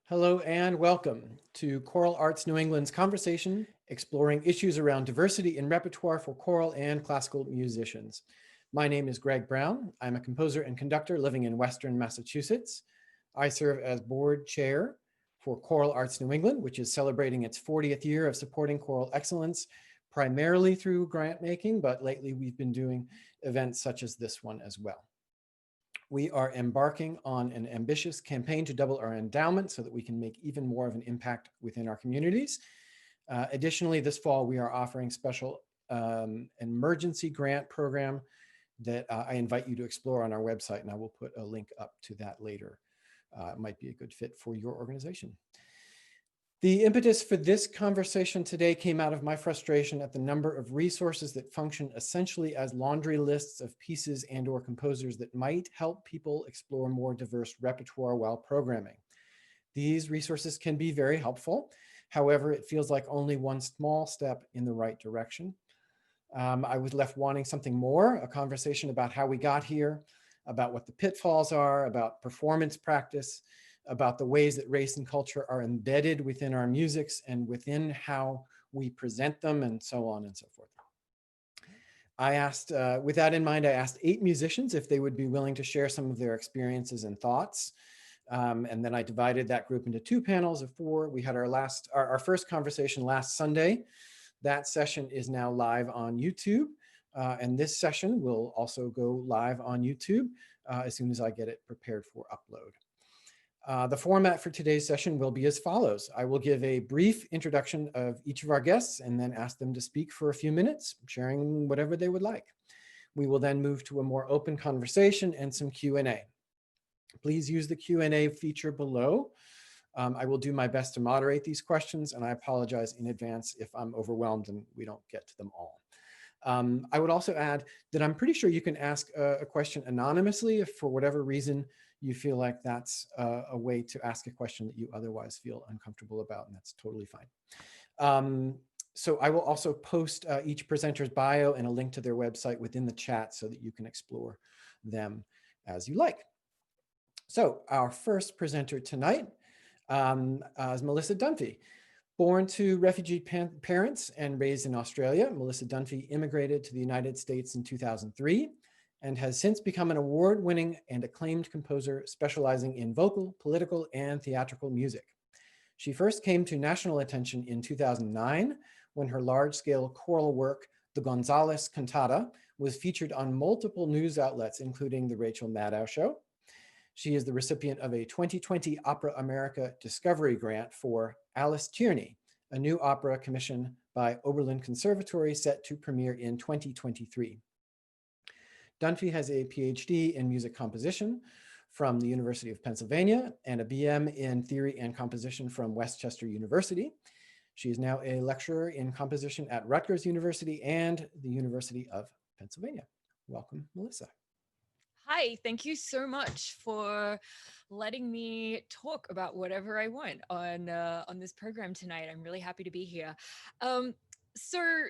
Hello and welcome to Choral Arts New England's conversation exploring issues around diversity in repertoire for choral and classical musicians. My name is Greg Brown. I'm a composer and conductor living in Western Massachusetts. I serve as board chair for Choral Arts New England, which is celebrating its 40th year of supporting choral excellence, primarily through grant making, but lately we've been doing events such as this one as well. We are embarking on an ambitious campaign to double our endowment so that we can make even more of an impact within our communities. Additionally, this fall, we are offering special emergency grant program that I invite you to explore on our website, and I will put a link up to that later. It might be a good fit for your organization. The impetus for this conversation today came out of my frustration at the number of resources that function essentially as laundry lists of pieces and or composers that might help people explore more diverse repertoire while programming. These resources can be very helpful. However, it feels like only one small step in the right direction. I was left wanting something more, a conversation about how we got here, about what the pitfalls are, about performance practice, about the ways that race and culture are embedded within our musics and within how we present them, and so on and so forth. I asked, with that in mind, I asked 8 musicians if they would be willing to share some of their experiences and thoughts. And then I divided that group into 2 panels of 4. We had our first conversation last Sunday. That session is now live on YouTube. And this session will also go live on YouTube as soon as I get it prepared for upload. The format for today's session will be as follows. I will give a brief introduction of each of our guests and then ask them to speak for a few minutes, sharing whatever they would like. We will then move to a more open conversation and some Q&A. Please use the Q&A feature below. I will do my best to moderate these questions, and I apologize in advance if I'm overwhelmed and we don't get to them all. I would also add that I'm pretty sure you can ask a question anonymously if for whatever reason you feel like that's a way to ask a question that you otherwise feel uncomfortable about, and that's totally fine. So I will also post each presenter's bio and a link to their website within the chat so that you can explore them as you like. So our first presenter tonight is Melissa Dunphy. Born to refugee parents and raised in Australia, Melissa Dunphy immigrated to the United States in 2003 and has since become an award-winning and acclaimed composer specializing in vocal, political, and theatrical music. She first came to national attention in 2009 when her large-scale choral work, the Gonzales Cantata, was featured on multiple news outlets, including the Rachel Maddow Show. She is the recipient of a 2020 Opera America Discovery Grant for Alice Tierney, a new opera commissioned by Oberlin Conservatory set to premiere in 2023. Dunphy has a Ph.D. in music composition from the University of Pennsylvania and a BM in theory and composition from Westchester University. She is now a lecturer in composition at Rutgers University and the University of Pennsylvania. Welcome, Melissa. Hi, thank you so much for letting me talk about whatever I want on this program tonight. I'm really happy to be here. So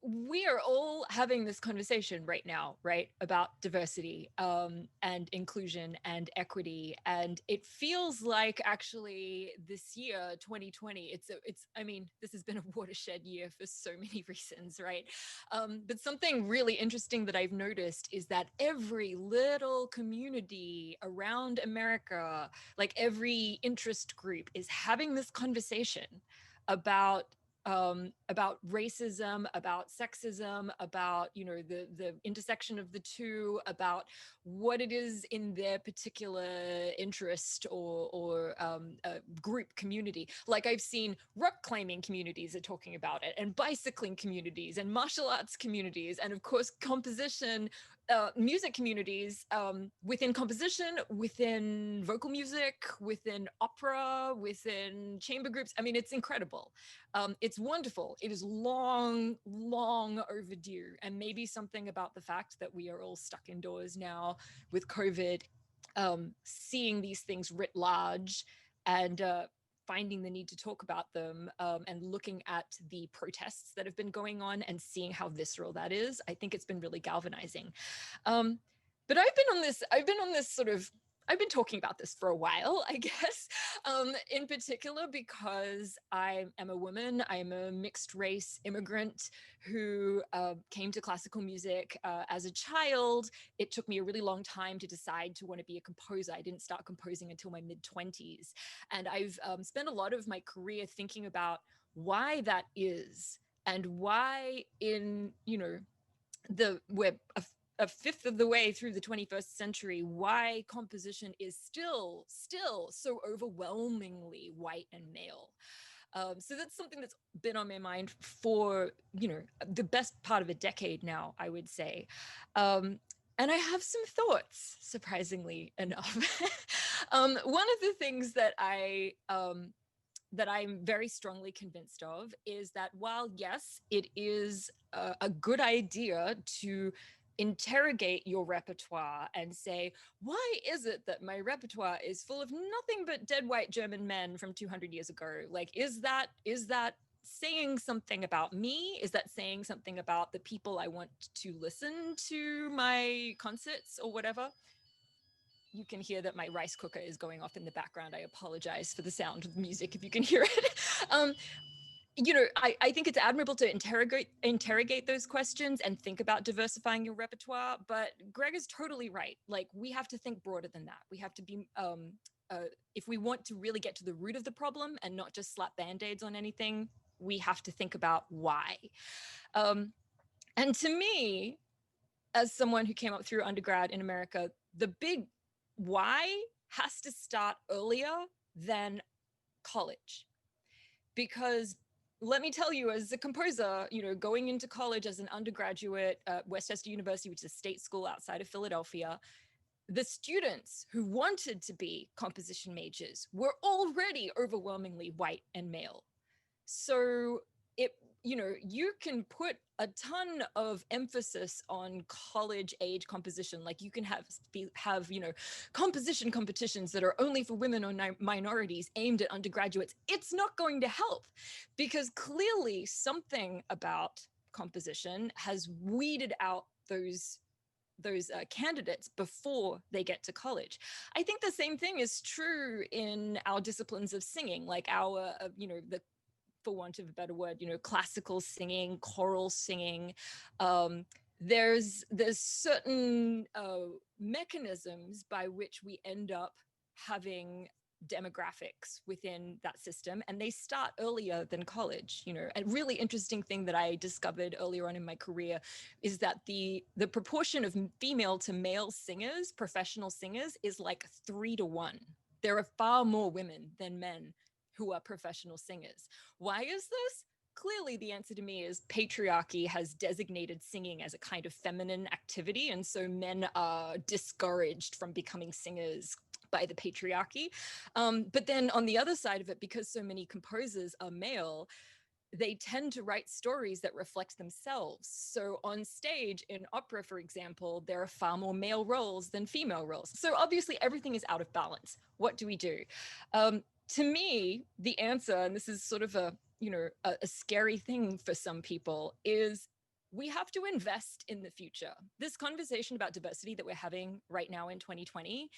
we are all having this conversation right now, right, about diversity and inclusion and equity, and it feels like actually this year 2020 I mean, this has been a watershed year for so many reasons, right? But something really interesting that I've noticed is that every little community around America, like every interest group, is having this conversation about racism, about sexism, about the intersection of the two, about what it is in their particular interest or group community. Like I've seen rock climbing communities are talking about it, and bicycling communities, and martial arts communities, and of course composition. Music communities within composition, within vocal music, within opera, within chamber groups. I mean, it's incredible. It's wonderful. It is long, long overdue. And maybe something about the fact that we are all stuck indoors now with COVID, seeing these things writ large and finding the need to talk about them and looking at the protests that have been going on and seeing how visceral that is. I think it's been really galvanizing. But I've been on this sort of I've been talking about this for a while, I guess, in particular because I am a woman. I'm a mixed race immigrant who came to classical music as a child. It took me a really long time to decide to want to be a composer. I didn't start composing until my mid-20s. And I've spent a lot of my career thinking about why that is and why in, we're a fifth of the way through the 21st century, why composition is still so overwhelmingly white and male. So that's something that's been on my mind for, the best part of a decade now, I would say. And I have some thoughts, surprisingly enough. One of the things that I'm very strongly convinced of is that while, yes, it is a good idea to interrogate your repertoire and say, why is it that my repertoire is full of nothing but dead white German men from 200 years ago? Like, is that saying something about me? Is that saying something about the people I want to listen to my concerts or whatever? You can hear that my rice cooker is going off in the background. I apologize for the sound of music if you can hear it. I think it's admirable to interrogate those questions and think about diversifying your repertoire. But Greg is totally right. Like, we have to think broader than that. We have to be, if we want to really get to the root of the problem and not just slap band-aids on anything, we have to think about why. And to me, as someone who came up through undergrad in America, the big why has to start earlier than college. Because let me tell you, as a composer, going into college as an undergraduate at Westchester University, which is a state school outside of Philadelphia, the students who wanted to be composition majors were already overwhelmingly white and male. So you can put a ton of emphasis on college age composition. Like, you can have composition competitions that are only for women or minorities aimed at undergraduates. It's not going to help, because clearly something about composition has weeded out those candidates before they get to college. I think the same thing is true in our disciplines of singing, like our, for want of a better word, classical singing, choral singing. There's certain mechanisms by which we end up having demographics within that system, and they start earlier than college. A really interesting thing that I discovered earlier on in my career is that the proportion of female to male singers, professional singers, is like 3-to-1. There are far more women than men who are professional singers. Why is this? Clearly, the answer to me is patriarchy has designated singing as a kind of feminine activity, and so men are discouraged from becoming singers by the patriarchy. But then on the other side of it, because so many composers are male, they tend to write stories that reflect themselves. So on stage in opera, for example, there are far more male roles than female roles. So obviously everything is out of balance. What do we do? To me, the answer, and this is sort of a scary thing for some people, is we have to invest in the future. This conversation about diversity that we're having right now in 2020,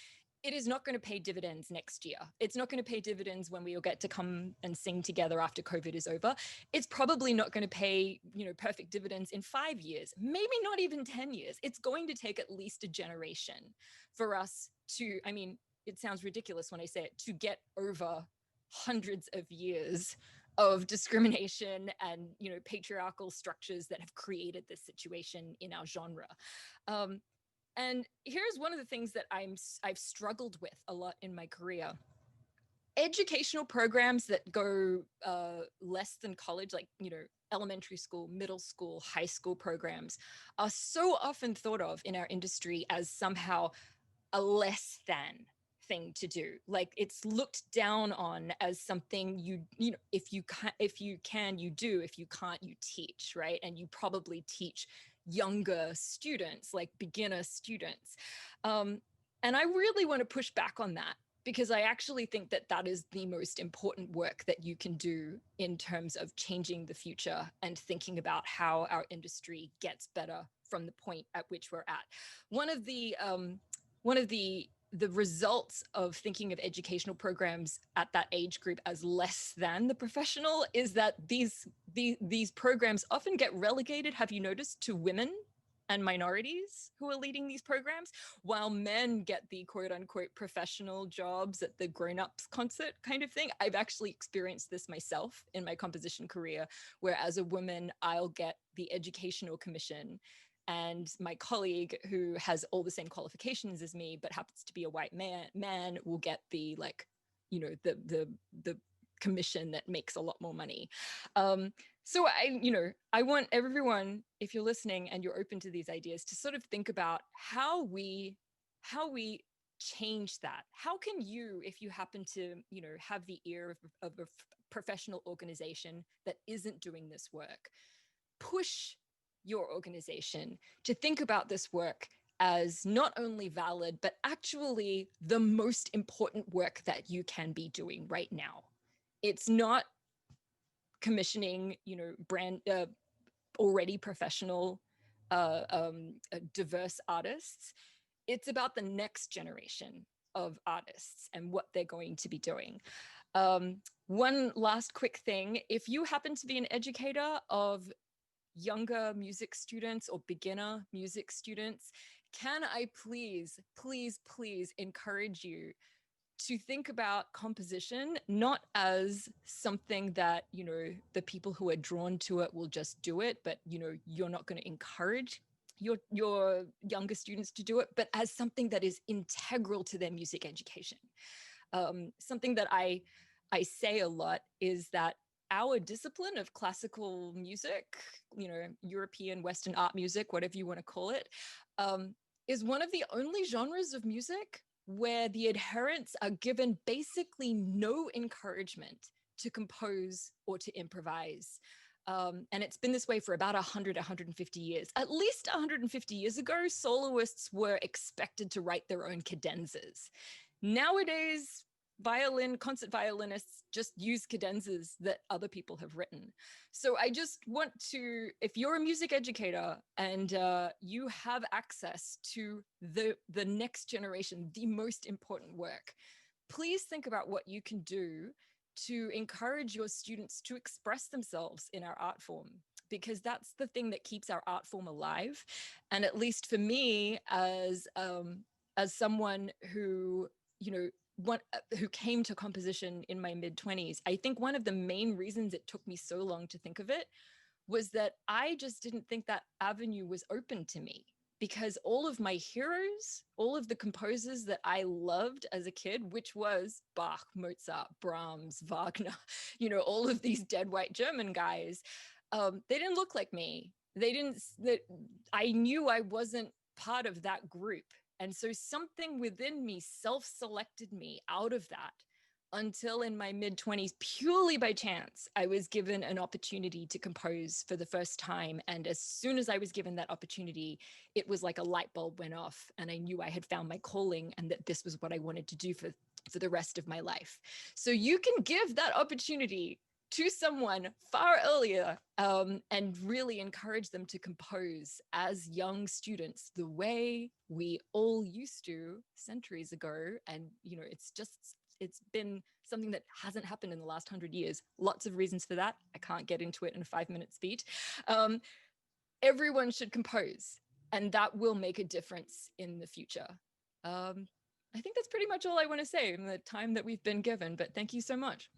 it is not going to pay dividends next year. It's not going to pay dividends when we all get to come and sing together after COVID is over. It's probably not going to pay, perfect dividends in 5 years, maybe not even 10 years. It's going to take at least a generation for us to, it sounds ridiculous when I say it, to get over hundreds of years of discrimination and, patriarchal structures that have created this situation in our genre. And here's one of the things that I've struggled with a lot in my career. Educational programs that go less than college, like, elementary school, middle school, high school programs, are so often thought of in our industry as somehow a less than thing to do. Like, it's looked down on as something if you can, you do. If you can't, you teach, right? And you probably teach younger students, like beginner students. And I really want to push back on that, because I actually think that that is the most important work that you can do in terms of changing the future and thinking about how our industry gets better from the point at which we're at. One of the the results of thinking of educational programs at that age group as less than the professional is that these programs often get relegated, have you noticed, to women and minorities who are leading these programs, while men get the quote unquote professional jobs at the grown-ups concert kind of thing. I've actually experienced this myself in my composition career, where as a woman, I'll get the educational commission, and my colleague who has all the same qualifications as me but happens to be a white man will get the, like, you know, the commission that makes a lot more money. So I want everyone, if you're listening and you're open to these ideas, to sort of think about how we change that. How can you, if you happen to, you know, have the ear of a professional organization that isn't doing this work, push your organization to think about this work as not only valid, but actually the most important work that you can be doing right now. It's not commissioning, you know, brand already professional, diverse artists. It's about the next generation of artists and what they're going to be doing. One last quick thing: if you happen to be an educator of younger music students or beginner music students, can I please encourage you to think about composition not as something that, you know, the people who are drawn to it will just do it, but, you know, you're not going to encourage your younger students to do it, but as something that is integral to their music education. Something that I say a lot is that our discipline of classical music, you know, European Western art music, whatever you want to call it, is one of the only genres of music where the adherents are given basically no encouragement to compose or to improvise. And it's been this way for about 100, 150 years. At least 150 years ago, soloists were expected to write their own cadenzas. Nowadays, concert violinists just use cadenzas that other people have written. So I just want to, if you're a music educator and you have access to the next generation, the most important work, please think about what you can do to encourage your students to express themselves in our art form, because that's the thing that keeps our art form alive. And at least for me, as someone who, you know, who came to composition in my mid-20s, I think one of the main reasons it took me so long to think of it was that I just didn't think that avenue was open to me, because all of my heroes, all of the composers that I loved as a kid, which was Bach, Mozart, Brahms, Wagner, you know, all of these dead white German guys, they didn't look like me. I knew I wasn't part of that group. And so something within me self-selected me out of that, until in my mid-20s, purely by chance, I was given an opportunity to compose for the first time. And as soon as I was given that opportunity, it was like a light bulb went off, and I knew I had found my calling and that this was what I wanted to do for the rest of my life. So you can give that opportunity to someone far earlier, and really encourage them to compose as young students the way we all used to centuries ago. And, you know, it's been something that hasn't happened in the last 100 years. Lots of reasons for that. I can't get into it in a 5-minute speech. Everyone should compose, and that will make a difference in the future. I think that's pretty much all I want to say in the time that we've been given, but thank you so much.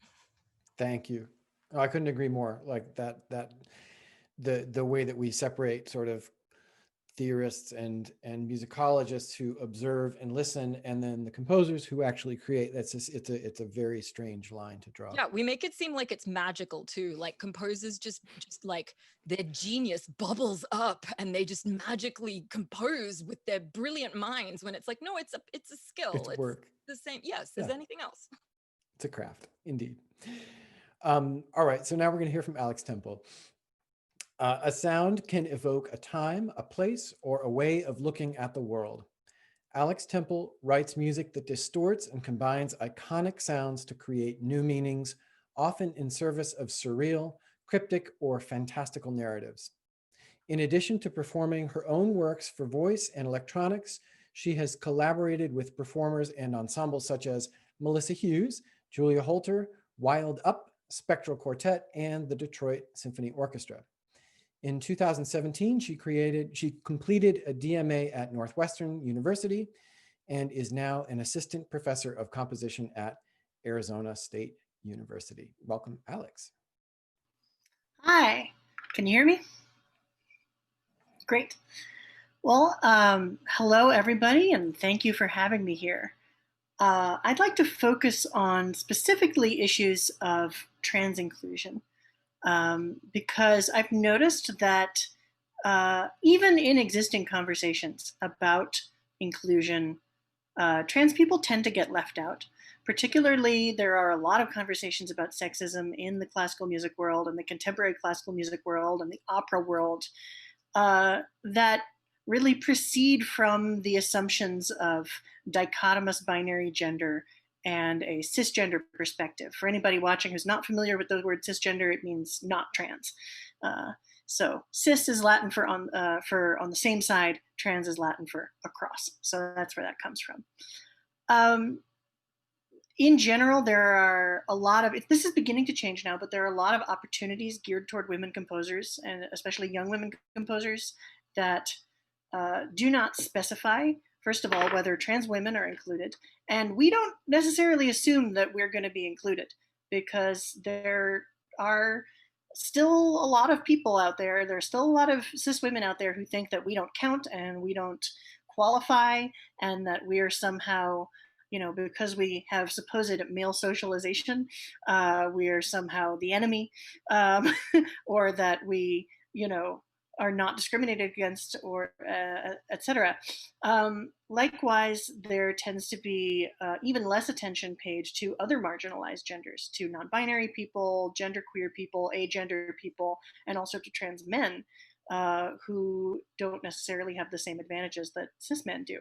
Thank you. Oh, I couldn't agree more. Like that the way that we separate sort of theorists and musicologists who observe and listen, and then the composers who actually create. That's just, it's a very strange line to draw. Yeah, we make it seem like it's magical too. Like composers just like their genius bubbles up and they just magically compose with their brilliant minds, when it's like, no, it's a skill. It's work. The same, yes, as anything else. It's a craft, indeed. All right, so now we're going to hear from Alex Temple. A sound can evoke a time, a place, or a way of looking at the world. Alex Temple writes music that distorts and combines iconic sounds to create new meanings, often in service of surreal, cryptic, or fantastical narratives. In addition to performing her own works for voice and electronics, She has collaborated with performers and ensembles such as Melissa Hughes, Julia Holter, Wild Up, Spectral Quartet, and the Detroit Symphony Orchestra. In 2017, she completed a DMA at Northwestern University and is now an assistant professor of composition at Arizona State University. Welcome, Alex. Hi, can you hear me? Great. Well, hello everybody, and thank you for having me here. I'd like to focus on specifically issues of trans inclusion, because I've noticed that even in existing conversations about inclusion, trans people tend to get left out. Particularly, there are a lot of conversations about sexism in the classical music world and the contemporary classical music world and the opera world that really proceed from the assumptions of dichotomous binary gender and a cisgender perspective. For anybody watching who's not familiar with the word cisgender, it means not trans. So cis is Latin for on the same side, trans is Latin for across. So that's where that comes from. In general, there are a lot of, this is beginning to change now, but there are a lot of opportunities geared toward women composers, and especially young women composers, that do not specify, first of all, whether trans women are included. And we don't necessarily assume that we're going to be included, because there are still a lot of people out there, there's still a lot of cis women out there who think that we don't count and we don't qualify, and that we are somehow, because we have supposed male socialization, we are somehow the enemy, or that we, are not discriminated against, or etc. Likewise, there tends to be even less attention paid to other marginalized genders, to non-binary people, genderqueer people, agender people, and also to trans men, who don't necessarily have the same advantages that cis men do.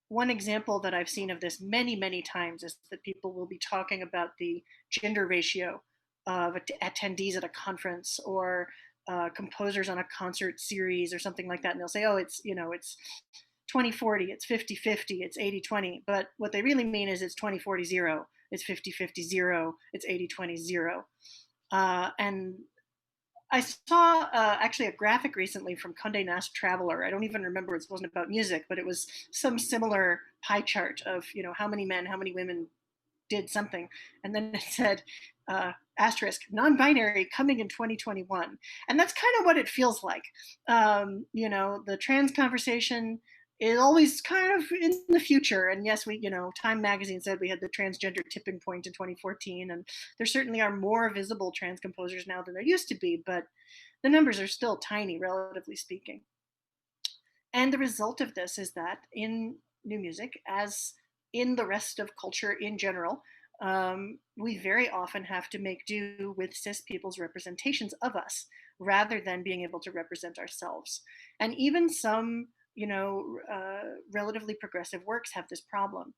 One example that I've seen of this many, many times is that people will be talking about the gender ratio of attendees at a conference, or composers on a concert series or something like that. And they'll say, oh, it's 20-40, it's 50-50, it's 80-20. But what they really mean is it's 20-40-0, it's 50-50-0, it's 80-20-0. And I saw actually a graphic recently from Condé Nast Traveler. I don't even remember, it wasn't about music, but it was some similar pie chart of, how many men, how many women did something. And then it said, asterisk, non-binary coming in 2021. And that's kind of what it feels like. The trans conversation is always kind of in the future. And yes, we, Time Magazine said we had the transgender tipping point in 2014. And there certainly are more visible trans composers now than there used to be, but the numbers are still tiny, relatively speaking. And the result of this is that in new music, as in the rest of culture in general, we very often have to make do with cis people's representations of us, rather than being able to represent ourselves. And even some, relatively progressive works have this problem.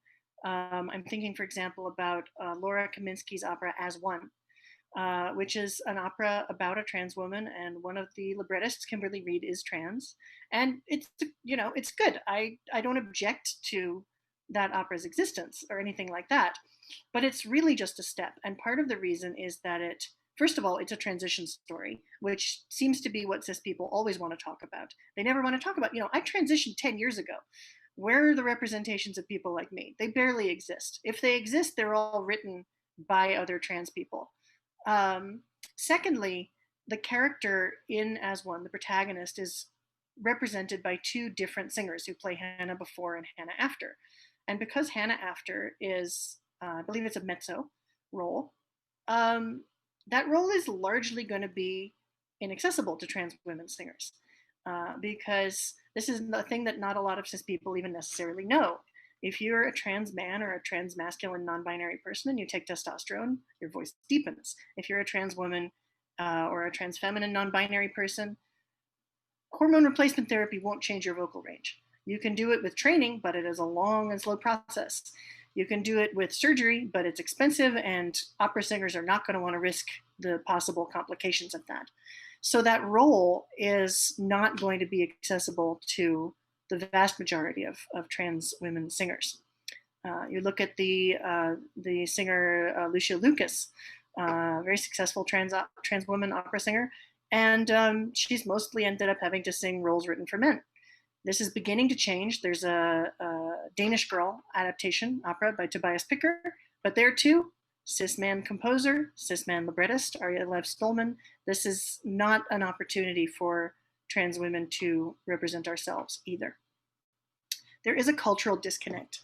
I'm thinking, for example, about Laura Kaminsky's opera As One, which is an opera about a trans woman, and one of the librettists, Kimberly Reed, is trans. And it's, it's good. I don't object to that opera's existence or anything like that, but it's really just a step. And part of the reason is that first of all, it's a transition story, which seems to be what cis people always want to talk about. They never want to talk about, I transitioned 10 years ago. Where are the representations of people like me? They barely exist. If they exist, they're all written by other trans people. Secondly, the character in As One, the protagonist, is represented by two different singers who play Hannah before and Hannah after. And because Hannah after is, I believe it's a mezzo role, that role is largely going to be inaccessible to trans women singers, because this is a thing that not a lot of cis people even necessarily know. If you're a trans man or a trans masculine non-binary person and you take testosterone, your voice deepens. If you're a trans woman or a trans feminine non-binary person, hormone replacement therapy won't change your vocal range. You can do it with training, but it is a long and slow process. You can do it with surgery, but it's expensive, and opera singers are not going to want to risk the possible complications of that. So that role is not going to be accessible to the vast majority of trans women singers. You look at the singer Lucia Lucas, very successful trans woman opera singer, and she's mostly ended up having to sing roles written for men. This is beginning to change. There's a Danish Girl adaptation opera by Tobias Picker, but there too, cis man composer, cis man librettist, Arya Lev Stolman. This is not an opportunity for trans women to represent ourselves either. There is a cultural disconnect.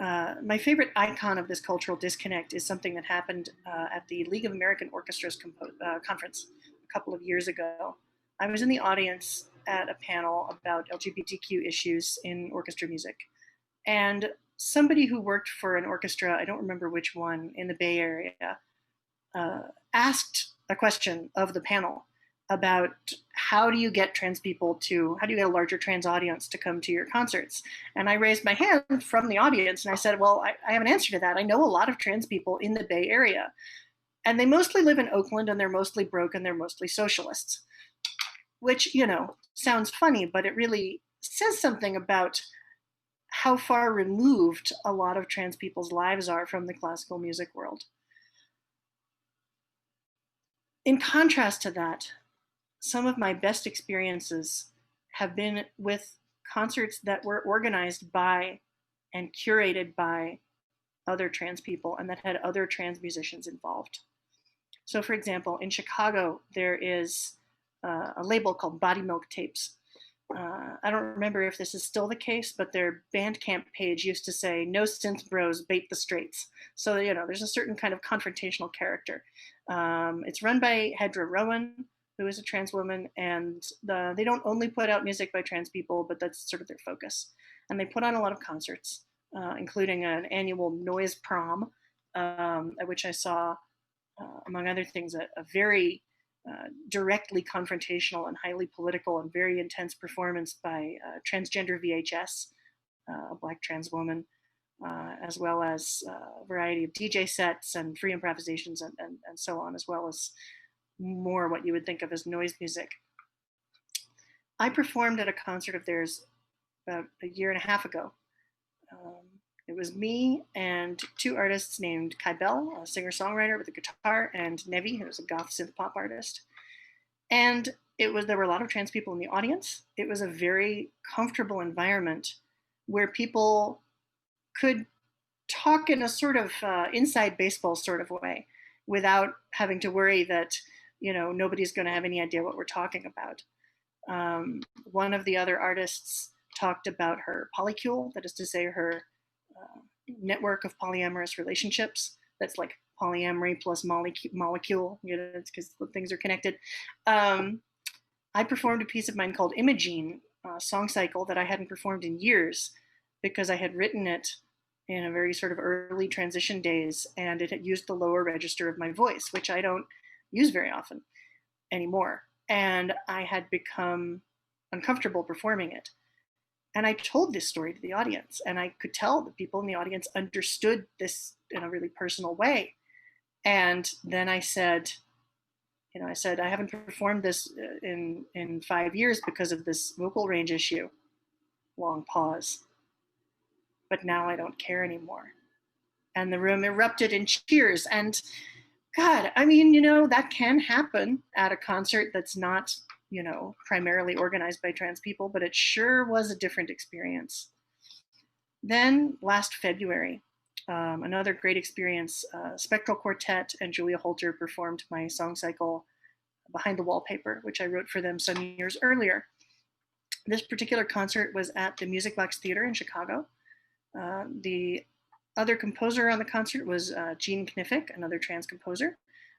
My favorite icon of this cultural disconnect is something that happened at the League of American Orchestras conference a couple of years ago. I was in the audience at a panel about LGBTQ issues in orchestra music. And somebody who worked for an orchestra, I don't remember which one, in the Bay Area, asked a question of the panel about how do you get trans people to, how do you get a larger trans audience to come to your concerts? And I raised my hand from the audience and I said, well, I have an answer to that. I know a lot of trans people in the Bay Area, and they mostly live in Oakland, and they're mostly broke, and they're mostly socialists, which, you know, sounds funny, but it really says something about how far removed a lot of trans people's lives are from the classical music world. In contrast to that, some of my best experiences have been with concerts that were organized by and curated by other trans people and that had other trans musicians involved. So for example, in Chicago, there is a label called Body Milk Tapes. I don't remember if this is still the case, but their Bandcamp page used to say, "No synth bros, bait the straights." So, you know, there's a certain kind of confrontational character. It's run by Hedra Rowan, who is a trans woman, and they don't only put out music by trans people, but that's sort of their focus. And they put on a lot of concerts, including an annual Noise Prom, at which I saw, among other things, a very directly confrontational and highly political and very intense performance by Transgender VHS, a Black trans woman, as well as a variety of DJ sets and free improvisations and so on, as well as more what you would think of as noise music. I performed at a concert of theirs about a year and a half ago. It was me and two artists named Kai Bell, a singer-songwriter with a guitar, and Nevi, who's a goth synth pop artist. And there were a lot of trans people in the audience. It was a very comfortable environment where people could talk in a sort of inside baseball sort of way without having to worry that, you know, nobody's going to have any idea what we're talking about. One of the other artists talked about her polycule, that is to say her network of polyamorous relationships. That's like polyamory plus molecule, you know, it's because things are connected. I performed a piece of mine called Imogene, a song cycle that I hadn't performed in years because I had written it in a very sort of early transition days, and it had used the lower register of my voice, which I don't use very often anymore. And I had become uncomfortable performing it. And I told this story to the audience, and I could tell the people in the audience understood this in a really personal way. And then I said, I haven't performed this in 5 years because of this vocal range issue. Long pause. But now I don't care anymore. And the room erupted in cheers. And God, I mean, you know, that can happen at a concert that's not, you know, primarily organized by trans people, but it sure was a different experience. Then last February, another great experience, Spectral Quartet and Julia Holter performed my song cycle Behind the Wallpaper, which I wrote for them some years earlier. This particular concert was at the Music Box Theater in Chicago. The other composer on the concert was Jean Kniffick, another trans composer.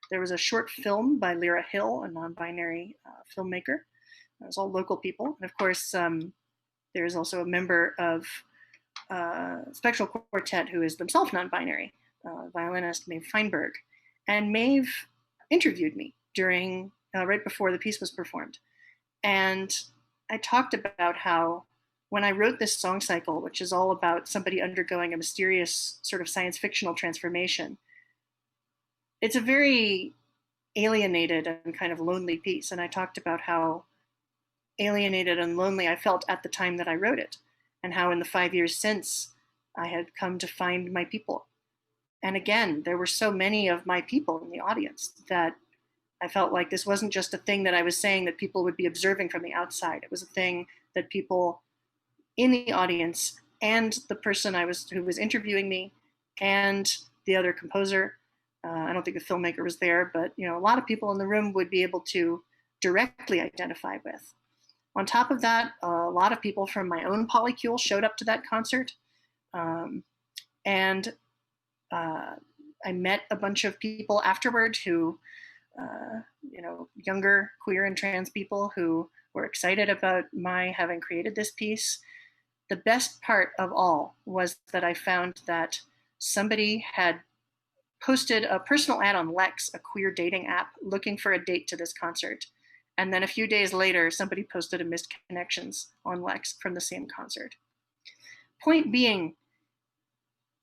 There was a short film by Lyra Hill, a non-binary filmmaker. It was all local people. And of course, there's also a member of Spectral Quartet who is themselves non-binary, violinist Maeve Feinberg. And Maeve interviewed me during, right before the piece was performed. And I talked about how when I wrote this song cycle, which is all about somebody undergoing a mysterious sort of science fictional transformation, it's a very alienated and kind of lonely piece. And I talked about how alienated and lonely I felt at the time that I wrote it, and how in the 5 years since I had come to find my people. And again, there were so many of my people in the audience that I felt like this wasn't just a thing that I was saying that people would be observing from the outside. It was a thing that people in the audience and the person who was interviewing me and the other composer, I don't think the filmmaker was there, but a lot of people in the room would be able to directly identify with. On top of that, a lot of people from my own polycule showed up to that concert. And I met a bunch of people afterward who, younger queer and trans people who were excited about my having created this piece. The best part of all was that I found that somebody had posted a personal ad on Lex, a queer dating app, looking for a date to this concert. And then a few days later, somebody posted a missed connections on Lex from the same concert. Point being,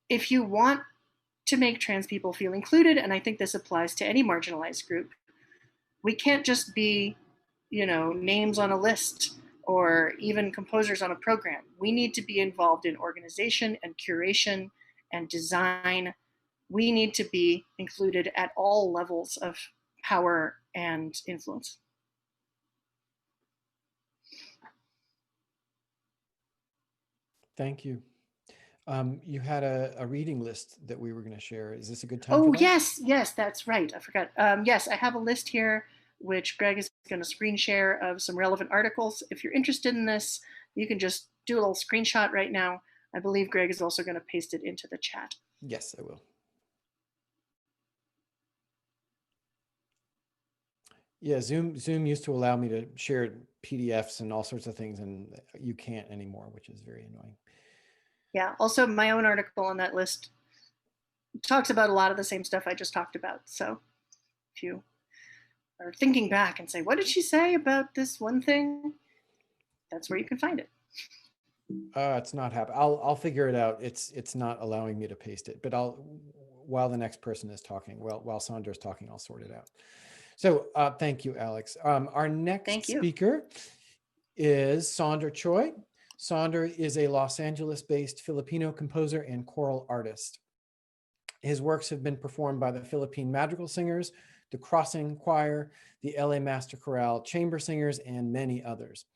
if you want to make trans people feel included, and I think this applies to any marginalized group, we can't just be, names on a list or even composers on a program. We need to be involved in organization and curation and design. We need to be included at all levels of power and influence. Thank you. You had a reading list that we were going to share. Is this a good time? Oh, for that? yes, that's right. I forgot. Yes, I have a list here, which Greg is going to screen share of some relevant articles. If you're interested in this, you can just do a little screenshot right now. I believe Greg is also going to paste it into the chat. Yes, I will. Yeah, Zoom used to allow me to share PDFs and all sorts of things, and you can't anymore, which is very annoying. Yeah, also my own article on that list talks about a lot of the same stuff I just talked about. So if you are thinking back and say, what did she say about this one thing? That's where you can find it. It's not happening. I'll figure it out. It's not allowing me to paste it, but while the next person is talking, while Sandra is talking, I'll sort it out. So thank you, Alex. Our next speaker is Sandra Choi. Sandra is a Los Angeles-based Filipino composer and choral artist. His works have been performed by the Philippine Madrigal Singers, the Crossing Choir, the LA Master Chorale Chamber Singers, and many others.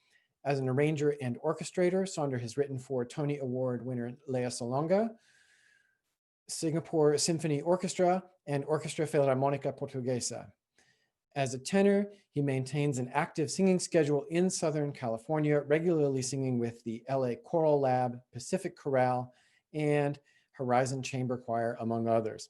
As an arranger and orchestrator, Sandra has written for Tony Award winner Lea Salonga, Singapore Symphony Orchestra, and Orchestra Filarmónica Portuguesa. As a tenor, he maintains an active singing schedule in Southern California, regularly singing with the LA Choral Lab, Pacific Chorale, and Horizon Chamber Choir, among others.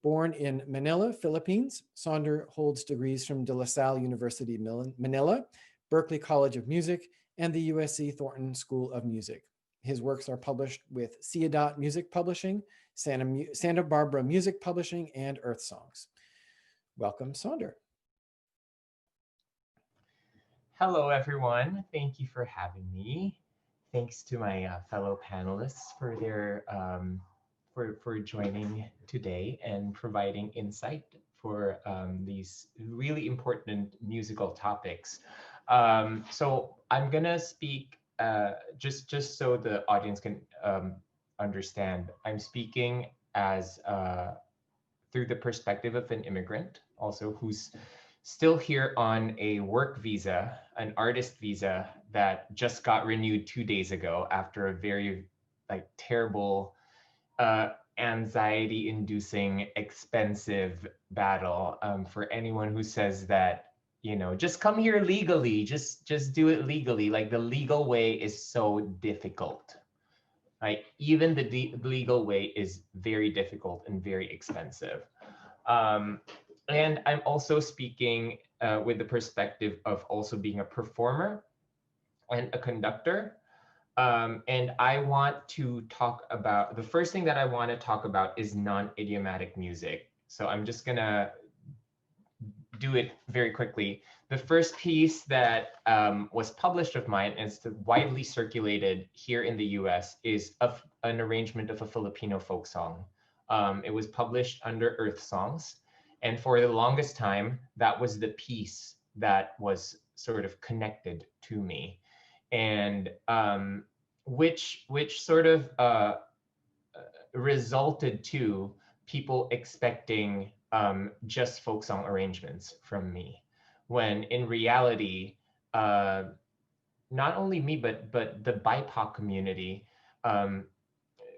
Born in Manila, Philippines, Sandra holds degrees from De La Salle University, Manila, Berklee College of Music, and the USC Thornton School of Music. His works are published with Ciudad Music Publishing, Santa Barbara Music Publishing, and Earth Songs. Welcome, Sandra. Hello, everyone. Thank you for having me. Thanks to my fellow panelists for their for joining today and providing insight for these really important musical topics. So I'm gonna speak just so the audience can understand. I'm speaking as through the perspective of an immigrant, also who's still here on a work visa, an artist visa that just got renewed 2 days ago after a very terrible, anxiety-inducing, expensive battle. For anyone who says that, just come here legally, just do it legally. Like, the legal way is so difficult. Even the legal way is very difficult and very expensive. And I'm also speaking with the perspective of also being a performer and a conductor. And I want to talk about, the first thing that I want to talk about is non-idiomatic music. So I'm just gonna do it very quickly. The first piece that was published of mine and is widely circulated here in the US is an arrangement of a Filipino folk song. It was published under Earth Songs. And for the longest time, that was the piece that was sort of connected to me, and which sort of resulted to people expecting just folk song arrangements from me, when in reality, not only me but the BIPOC community, um,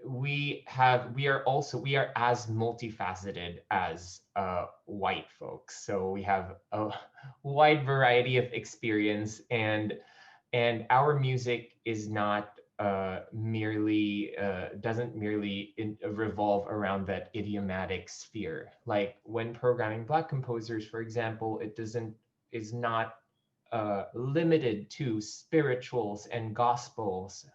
we are as multifaceted as white folks. So we have a wide variety of experience, and our music is not merely doesn't merely revolve around that idiomatic sphere. Like when programming Black composers, for example, is not limited to spirituals and gospels.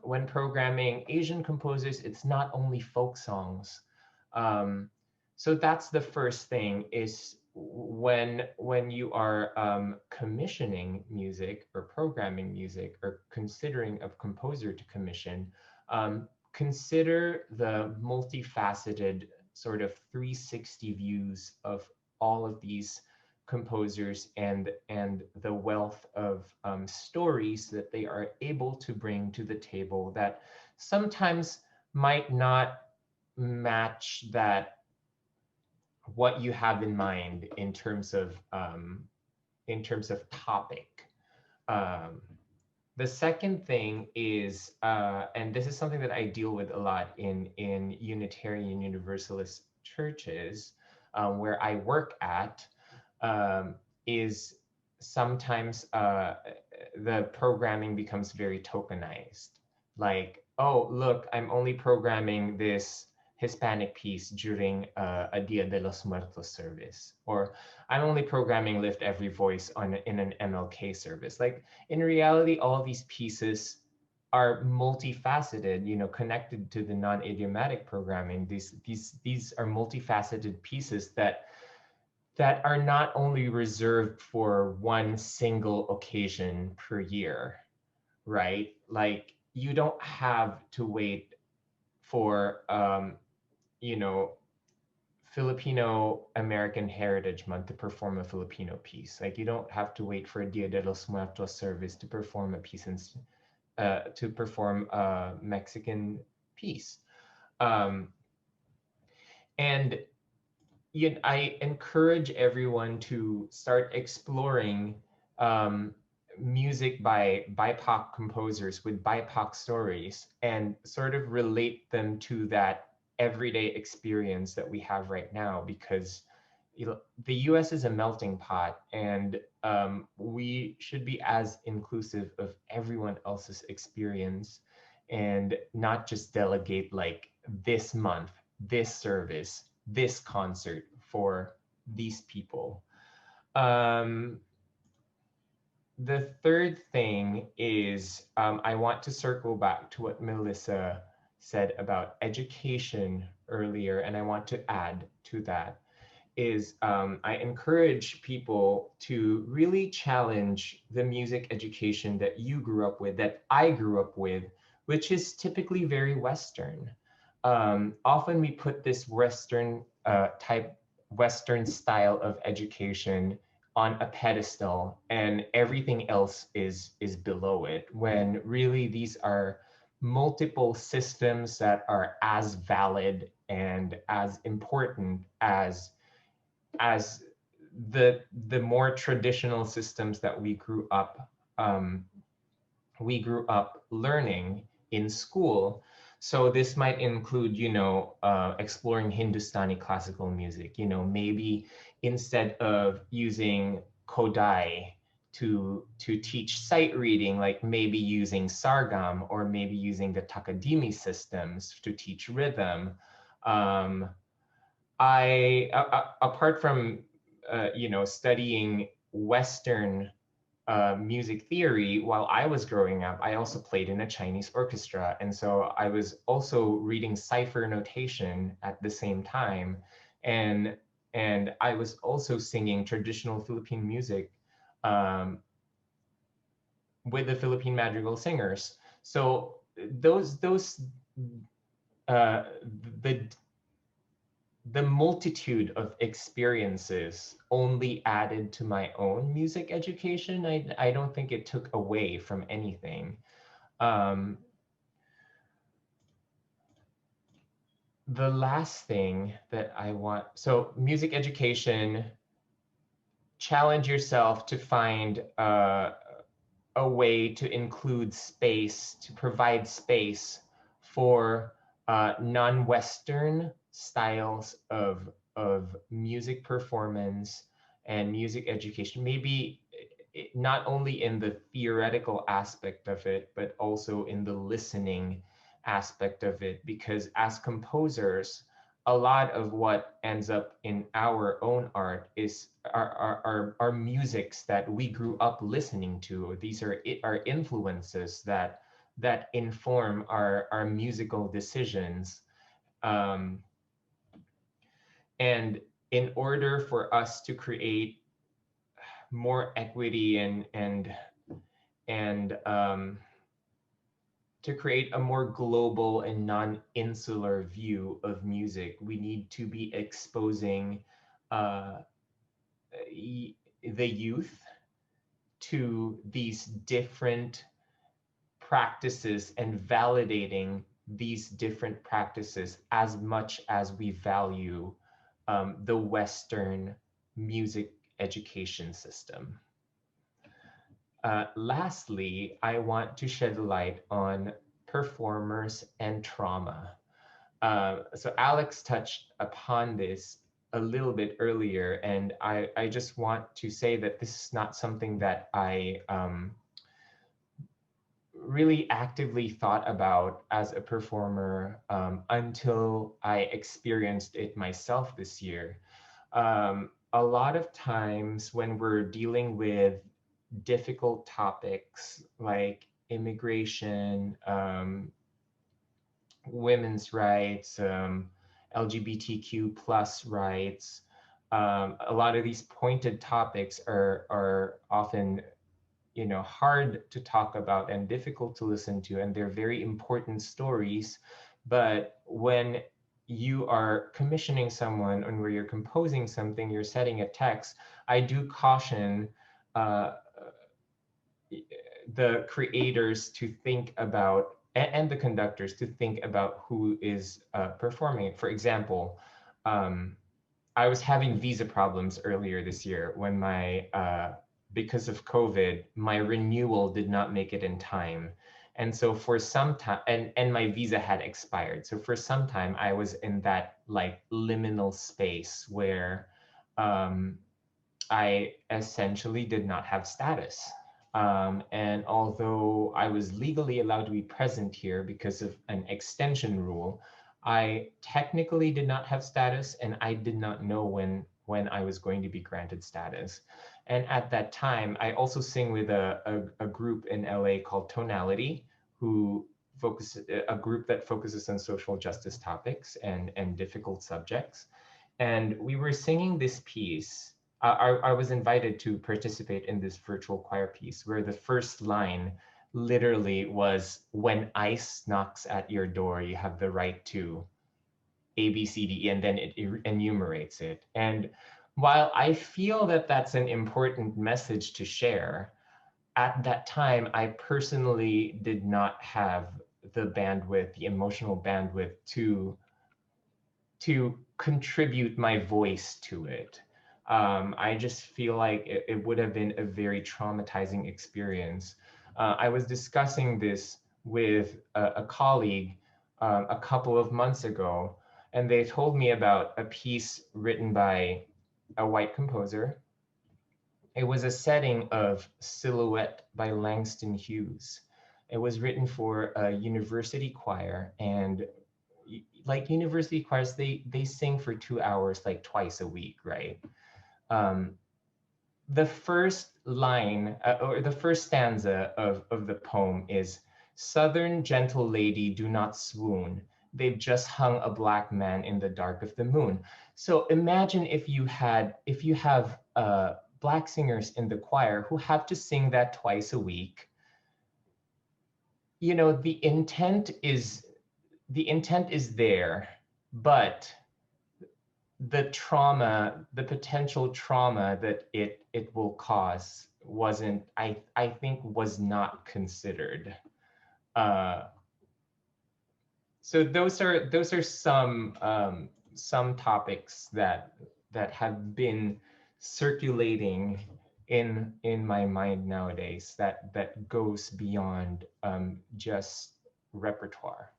When programming Asian composers, it's not only folk songs. So that's the first thing, is when you are commissioning music or programming music or considering a composer to commission, consider the multifaceted sort of 360 views of all of these composers and the wealth of stories that they are able to bring to the table that sometimes might not match that what you have in mind in terms of topic. The second thing is, and this is something that I deal with a lot in Unitarian Universalist churches, where I work at, is sometimes the programming becomes very tokenized. Like, oh, look, I'm only programming this Hispanic piece during a Dia de los Muertos service, or I'm only programming Lift Every Voice in an MLK service. Like, in reality, all of these pieces are multifaceted, connected to the non-idiomatic programming. These are multifaceted pieces that are not only reserved for one single occasion per year, right? Like, you don't have to wait for Filipino American Heritage Month to perform a Filipino piece. Like, you don't have to wait for a Dia de los Muertos service to perform a piece to perform a Mexican piece. And I encourage everyone to start exploring music by BIPOC composers with BIPOC stories and sort of relate them to that everyday experience that we have right now, because the US is a melting pot, and we should be as inclusive of everyone else's experience and not just delegate like this month, this service, this concert for these people. The third thing is, I want to circle back to what Melissa said about education earlier, and I want to add to that is I encourage people to really challenge the music education that you grew up with, that I grew up with, which is typically very Western. Often we put this Western style of education on a pedestal, and everything else is below it, when really these are multiple systems that are as valid and as important as the more traditional systems that we grew up learning in school. So this might include, exploring Hindustani classical music. Maybe instead of using Kodai to teach sight reading, like maybe using Sargam, or maybe using the Takadimi systems to teach rhythm. Apart from studying Western music theory while I was growing up, I also played in a Chinese orchestra, and so I was also reading cipher notation at the same time, and I was also singing traditional Philippine music with the Philippine Madrigal Singers. So those the multitude of experiences only added to my own music education. I don't think it took away from anything. The last thing that I want, so music education, challenge yourself to find a way to include space, to provide space for non-Western styles of music performance and music education. Maybe not only in the theoretical aspect of it, but also in the listening aspect of it, because as composers, a lot of what ends up in our own art is our musics that we grew up listening to. These are our influences that inform our musical decisions. And in order for us to create more equity and to create a more global and non-insular view of music, we need to be exposing the youth to these different practices and validating these different practices as much as we value the Western music education system. Lastly, I want to shed a light on performers and trauma. So Alex touched upon this a little bit earlier, and I just want to say that this is not something that I really actively thought about as a performer until I experienced it myself this year. A lot of times when we're dealing with difficult topics like immigration, women's rights, LGBTQ plus rights, a lot of these pointed topics are often, you know, hard to talk about and difficult to listen to, and they're very important stories. But when you are commissioning someone and where you're composing something, you're setting a text, I do caution the creators to think about, and the conductors to think about who is performing it. For example, I was having visa problems earlier this year when my, because of COVID, my renewal did not make it in time. And so for some time, and my visa had expired. So for some time I was in that like liminal space where I essentially did not have status. And although I was legally allowed to be present here because of an extension rule, I technically did not have status, and I did not know when I was going to be granted status. And at that time, I also sing with a group in LA called Tonality, who a group that focuses on social justice topics and difficult subjects. And we were singing this piece. I was invited to participate in this virtual choir piece where the first line literally was, "When ICE knocks at your door, you have the right to A, B, C, D, E," and then it enumerates it. And while I feel that that's an important message to share, at that time, I personally did not have the bandwidth, the emotional bandwidth to contribute my voice to it. I just feel like it would have been a very traumatizing experience. I was discussing this with a colleague a couple of months ago, and they told me about a piece written by a white composer. It was a setting of Silhouette by Langston Hughes. It was written for a university choir, and like university choirs, they sing for 2 hours, like twice a week, right? The first line or the first stanza of the poem is, "Southern gentle lady, do not swoon. They've just hung a black man in the dark of the moon." So imagine if you have black singers in the choir who have to sing that twice a week. You know, the intent is there, but the trauma, the potential trauma that it will cause wasn't, I think was not considered. So those are some topics that have been circulating in my mind nowadays that goes beyond just repertoire.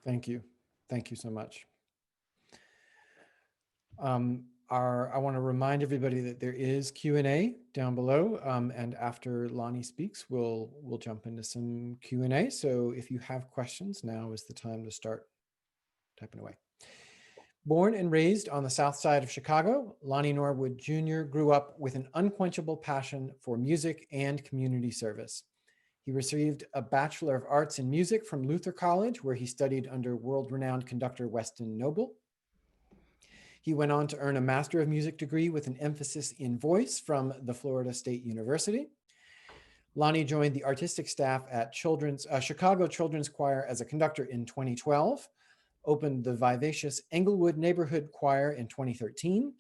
Thank you. Thank you so much. I want to remind everybody that there is Q&A down below, and after Lonnie speaks, we'll jump into some Q&A. So if you have questions, now is the time to start typing away. Born and raised on the south side of Chicago, Lonnie Norwood Jr. grew up with an unquenchable passion for music and community service. He received a Bachelor of Arts in Music from Luther College, where he studied under world-renowned conductor Weston Noble. He went on to earn a Master of Music degree with an emphasis in voice from the Florida State University. Lonnie joined the artistic staff at Chicago Children's Choir as a conductor in 2012, opened the vivacious Englewood Neighborhood Choir in 2013,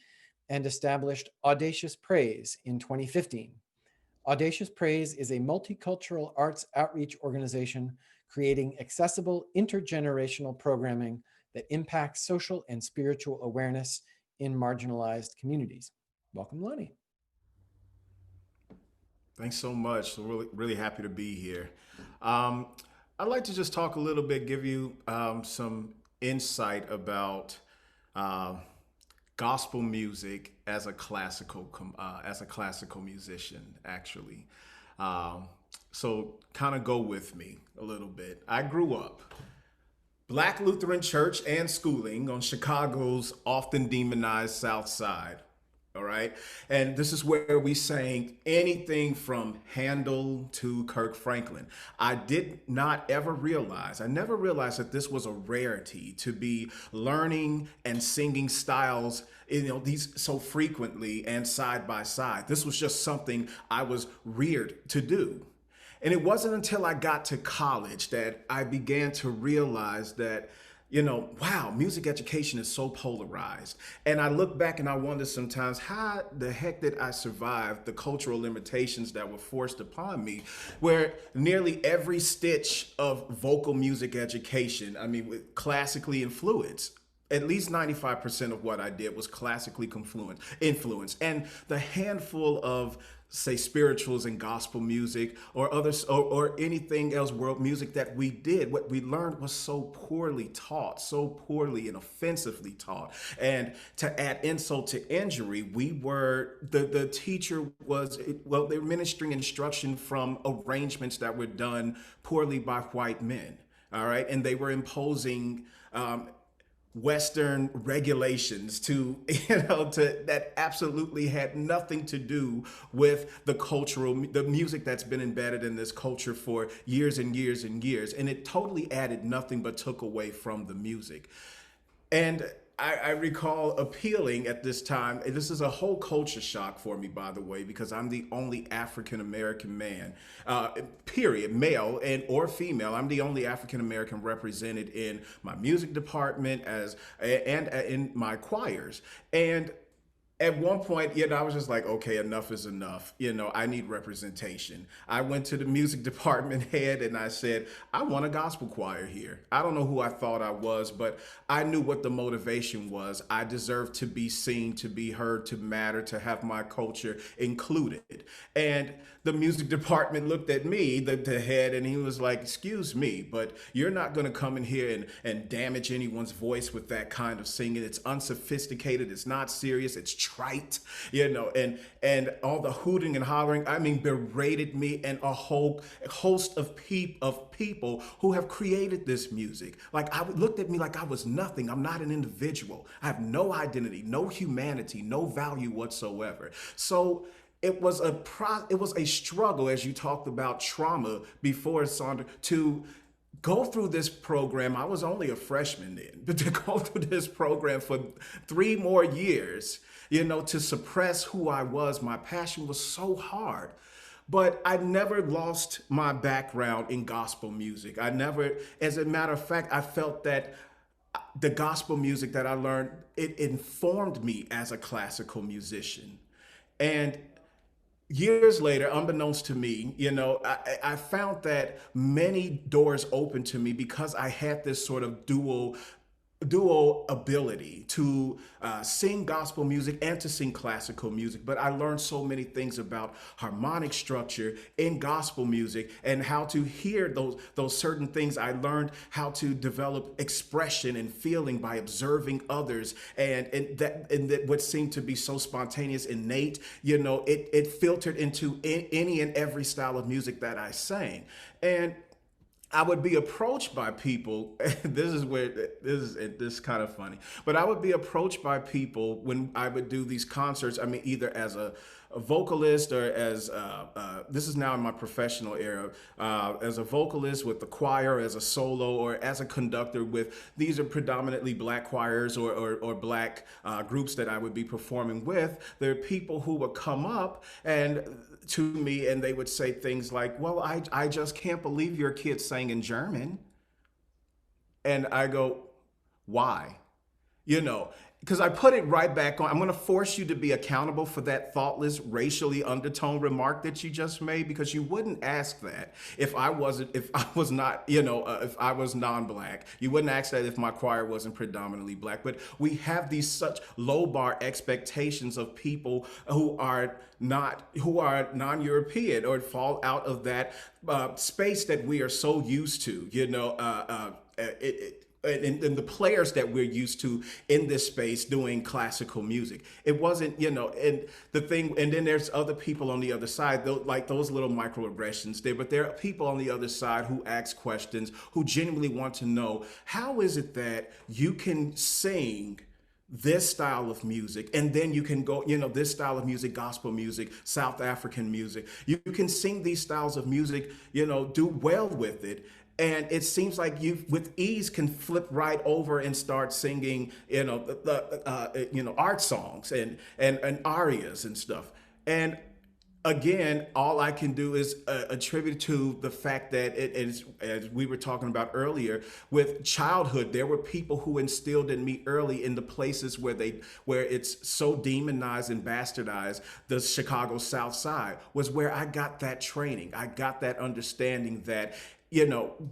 and established Audacious Praise in 2015. Audacious Praise is a multicultural arts outreach organization creating accessible intergenerational programming that impacts social and spiritual awareness in marginalized communities. Welcome, Lonnie. Thanks so much. So really happy to be here. I'd like to just talk a little bit, give you some insight about gospel music as a classical musician, actually. So kind of go with me a little bit. I grew up Black Lutheran church and schooling on Chicago's often demonized South Side. All right. And this is where we sang anything from Handel to Kirk Franklin. I never realized that this was a rarity to be learning and singing styles, these so frequently and side by side. This was just something I was reared to do. And it wasn't until I got to college that I began to realize that, wow, music education is so polarized. And I look back and I wonder sometimes, how the heck did I survive the cultural limitations that were forced upon me, where nearly every stitch of vocal music education, with classically influenced, at least 95% of what I did was classically influenced. And the handful of, say, spirituals and gospel music or others or anything else, world music that we did, what we learned was so poorly taught, so poorly and offensively taught. And to add insult to injury, the teacher was, they were ministering instruction from arrangements that were done poorly by white men. All right. And they were imposing Western regulations to that absolutely had nothing to do with the music that's been embedded in this culture for years and years and years. And it totally added nothing but took away from the music. And I recall appealing at this time, and this is a whole culture shock for me, by the way, because I'm the only African-American man, period, male or female. I'm the only African-American represented in my music department and in my choirs. And at one point, I was just like, okay, enough is enough. I need representation. I went to the music department head and I said, I want a gospel choir here. I don't know who I thought I was, but I knew what the motivation was. I deserved to be seen, to be heard, to matter, to have my culture included. And the music department looked at me, the head, and he was like, excuse me, but you're not going to come in here and damage anyone's voice with that kind of singing. It's unsophisticated. It's not serious. It's trite, and all the hooting and hollering, berated me and a whole host of people who have created this music. Looked at me like I was nothing. I'm not an individual. I have no identity, no humanity, no value whatsoever. So it was a struggle, as you talked about trauma before, Sandra, to go through this program. I was only a freshman then, but to go through this program for 3 more years, to suppress who I was. My passion was so hard. But I never lost my background in gospel music. I never, as a matter of fact, I felt that the gospel music that I learned, it informed me as a classical musician. And years later, unbeknownst to me, I found that many doors opened to me because I had this sort of dual ability to sing gospel music and to sing classical music. But I learned so many things about harmonic structure in gospel music and how to hear those certain things. I learned how to develop expression and feeling by observing others, and that what seemed to be so spontaneous, innate, it filtered into any and every style of music that I sang. And I would be approached by people. This is kind of funny, but I would be approached by people when I would do these concerts. I mean, either as a vocalist or as this is now in my professional era, as a vocalist with the choir, as a solo, or as a conductor with, these are predominantly Black choirs or Black groups that I would be performing with. There are people who would come up and to me and they would say things like, well, I just can't believe your kid sang in German. And I go, why? Because I put it right back on. I'm going to force you to be accountable for that thoughtless, racially undertone remark that you just made, because you wouldn't ask that if I was non-Black. You wouldn't ask that if my choir wasn't predominantly Black. But we have these such low bar expectations of people who are non-European or fall out of that space that we are so used to. And the players that we're used to in this space doing classical music. It wasn't, and the thing, and then there's other people on the other side, like those little microaggressions there, but there are people on the other side who ask questions, who genuinely want to know, how is it that you can sing this style of music, and then you can go, this style of music, gospel music, South African music, you can sing these styles of music, do well with it. And it seems like you, with ease, can flip right over and start singing, art songs and arias and stuff. And again, all I can do is attribute to the fact that it is, as we were talking about earlier, with childhood, there were people who instilled in me early in the places where it's so demonized and bastardized. The Chicago South Side was where I got that training. I got that understanding that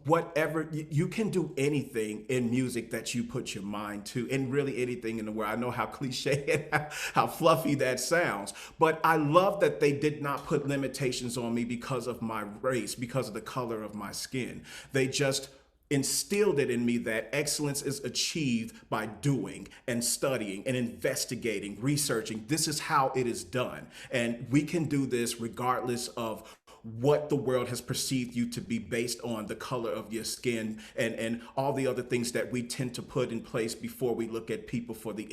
whatever, you can do anything in music that you put your mind to, and really anything in the world. I know how cliche and how fluffy that sounds, but I love that they did not put limitations on me because of my race, because of the color of my skin. They just instilled it in me that excellence is achieved by doing and studying and investigating, researching. This is how it is done. And we can do this regardless of what the world has perceived you to be based on the color of your skin and all the other things that we tend to put in place before we look at people for the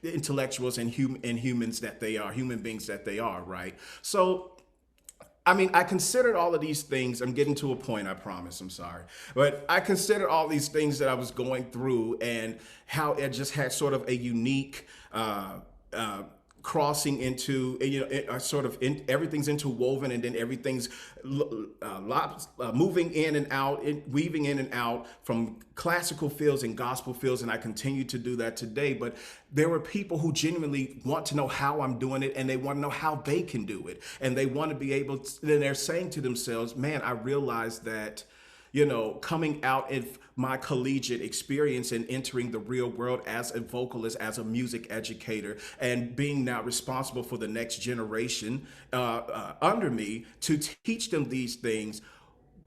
intellectuals and humans that they are, human beings that they are, right? So, I mean, I considered all of these things. I'm getting to a point, I promise, I'm sorry. But I considered all these things that I was going through and how it just had sort of a unique crossing into, everything's interwoven, and then everything's moving in and out, weaving in and out from classical fields and gospel fields, and I continue to do that today. But there were people who genuinely want to know how I'm doing it, and they want to know how they can do it, and they want to be able to, then they're saying to themselves, man, I realized that coming out of my collegiate experience and entering the real world as a vocalist, as a music educator, and being now responsible for the next generation under me to teach them these things.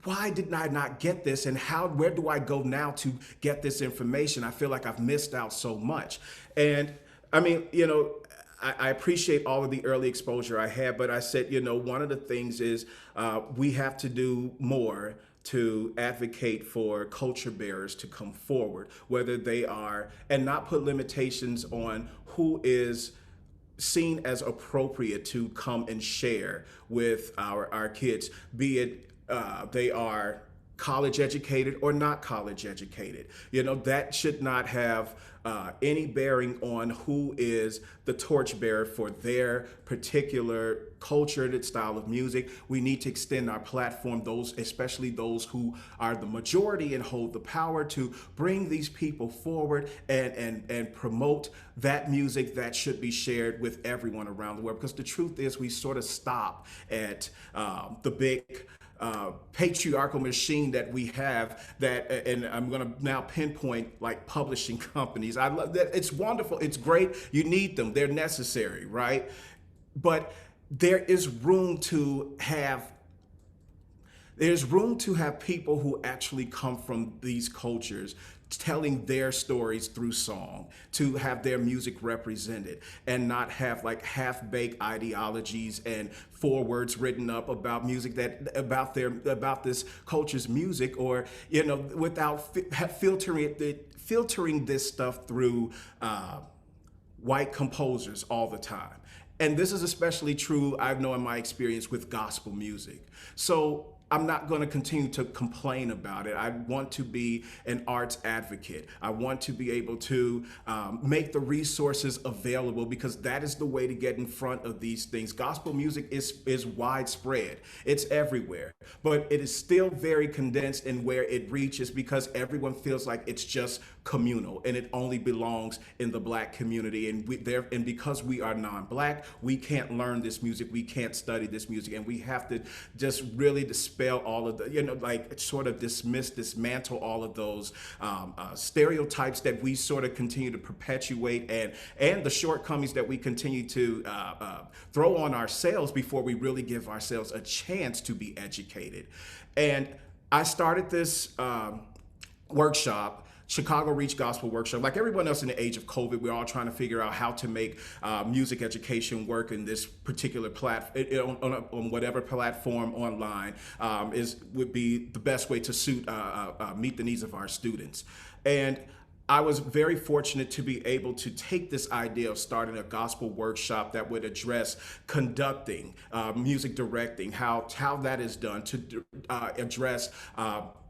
Why did I not get this, and where do I go now to get this information? I feel like I've missed out so much. And I mean, I appreciate all of the early exposure I had, but I said, one of the things is we have to do more to advocate for culture bearers to come forward, whether they are, and not put limitations on who is seen as appropriate to come and share with our kids, be it they are college educated or not college educated. You know, that should not have any bearing on who is the torchbearer for their particular culture and style of music. We need to extend our platform, those, especially those who are the majority and hold the power, to bring these people forward and promote that music that should be shared with everyone around the world. Because the truth is, we sort of stop at the big patriarchal machine that we have, that, and I'm going to now pinpoint like publishing companies. I love that. It's wonderful. It's great. You need them. They're necessary, right? But there is room to have people who actually come from these cultures telling their stories through song, to have their music represented, and not have like half-baked ideologies and forewords written up about music about this culture's music, or, you know, without filtering this stuff through white composers all the time. And this is especially true, I know, in my experience with gospel music. So I'm not going to continue to complain about it. I want to be an arts advocate. I want to be able to make the resources available, because that is the way to get in front of these things. Gospel music is widespread. It's everywhere, but it is still very condensed in where it reaches, because everyone feels like it's just communal and it only belongs in the Black community. And because we are non-Black, we can't learn this music, we can't study this music, and we have to just really dispel all of the, you know, like sort of dismantle all of those stereotypes that we sort of continue to perpetuate, and the shortcomings that we continue to throw on ourselves before we really give ourselves a chance to be educated. And I started this workshop, Chicago Reach Gospel Workshop. Like everyone else in the age of COVID, we're all trying to figure out how to make music education work in this particular platform, on whatever platform online would be the best way to meet the needs of our students. And I was very fortunate to be able to take this idea of starting a gospel workshop that would address conducting, music directing, how that is done, to address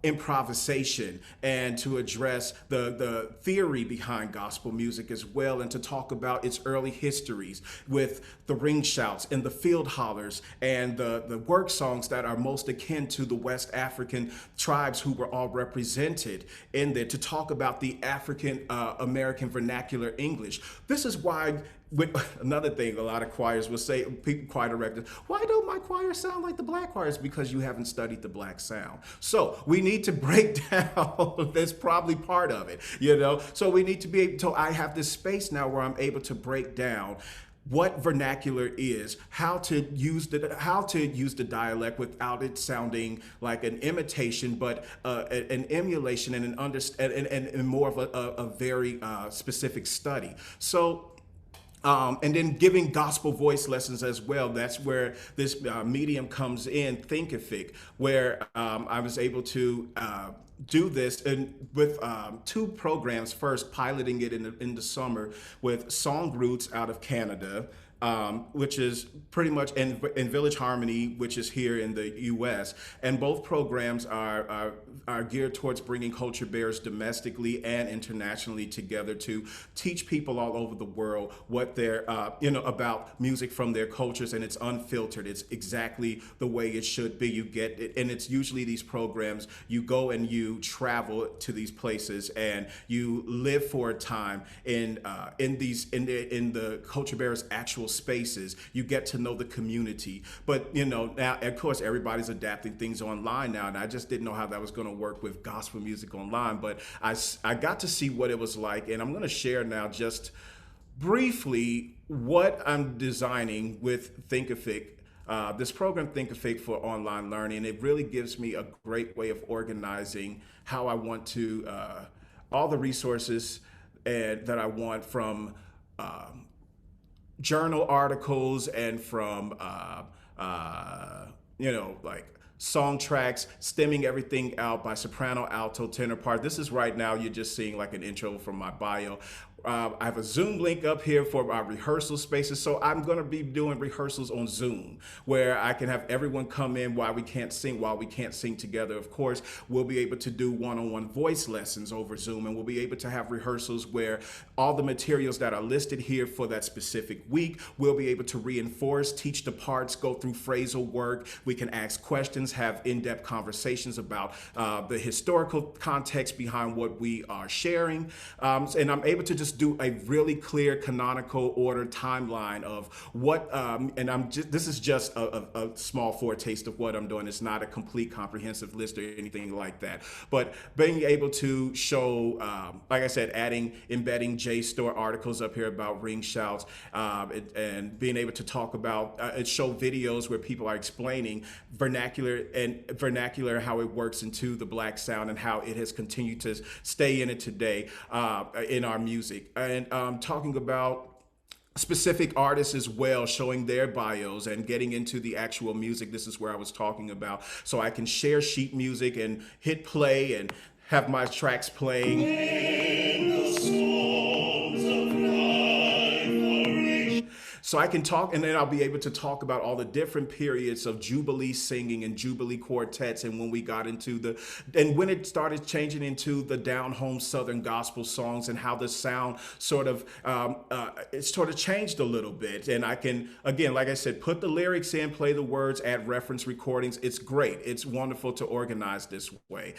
improvisation, and to address the theory behind gospel music as well, and to talk about its early histories with the ring shouts and the field hollers and the work songs that are most akin to the West African tribes who were all represented in there, to talk about the African American vernacular English. This is why, another thing a lot of choirs will say, choir directors, why don't my choir sound like the Black choirs? Because you haven't studied the Black sound. So we need to break down, that's probably part of it, you know? So we need to be able to, I have this space now where I'm able to break down what vernacular is, how to use the dialect without it sounding like an imitation, but an emulation and and more of a very specific study. So. And then giving gospel voice lessons as well. That's where this medium comes in, Thinkific, where I was able to do this with two programs. First, piloting it in the summer with Song Roots out of Canada, which is pretty much in Village Harmony, which is here in the U.S. And both programs are geared towards bringing culture bearers domestically and internationally together to teach people all over the world what they're, about music from their cultures, and it's unfiltered. It's exactly the way it should be. You get it, and it's usually these programs, you go and you travel to these places and you live for a time in the culture bearers' actual spaces. You get to know the community. But now, of course, everybody's adapting things online now, and I just didn't know how that was going to work with gospel music online. But I got to see what it was like, and I'm going to share now just briefly what I'm designing with Thinkific. This program, Thinkific, for online learning. It really gives me a great way of organizing how I want to, all the resources that I want, from journal articles and from, like song tracks, stemming everything out by soprano, alto, tenor part. This is right now, you're just seeing like an intro from my bio. I have a Zoom link up here for our rehearsal spaces. So I'm going to be doing rehearsals on Zoom where I can have everyone come in while we can't sing together. Of course, we'll be able to do one-on-one voice lessons over Zoom, and we'll be able to have rehearsals where all the materials that are listed here for that specific week, we'll be able to reinforce, teach the parts, go through phrasal work. We can ask questions, have in-depth conversations about the historical context behind what we are sharing. And I'm able to just do a really clear canonical order timeline of what, this is just a small foretaste of what I'm doing. It's not a complete comprehensive list or anything like that. But being able to show, like I said, embedding JSTOR articles up here about ring shouts, and being able to talk about, show videos where people are explaining vernacular, how it works into the Black sound and how it has continued to stay in it today in our music. And talking about specific artists as well, showing their bios and getting into the actual music. This is where I was talking about. So I can share sheet music and hit play and have my tracks playing. So I can talk, and then I'll be able to talk about all the different periods of Jubilee singing and Jubilee quartets, and when we got into when it started changing into the down-home Southern gospel songs, and how the sound sort of changed a little bit. And I can, again, like I said, put the lyrics in, play the words, add reference recordings. It's great. It's wonderful to organize this way.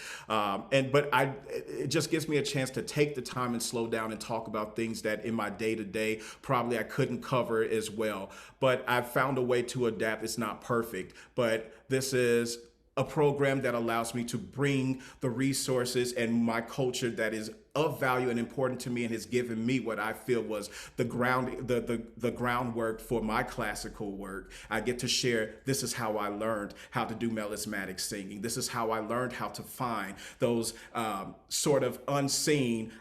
It just gives me a chance to take the time and slow down and talk about things that in my day-to-day probably I couldn't cover as well. But I've found a way to adapt. It's not perfect, but this is a program that allows me to bring the resources and my culture that is of value and important to me, and has given me what I feel was the groundwork for my classical work. I get to share, this is how I learned how to do melismatic singing. This is how I learned how to find those sort of unseen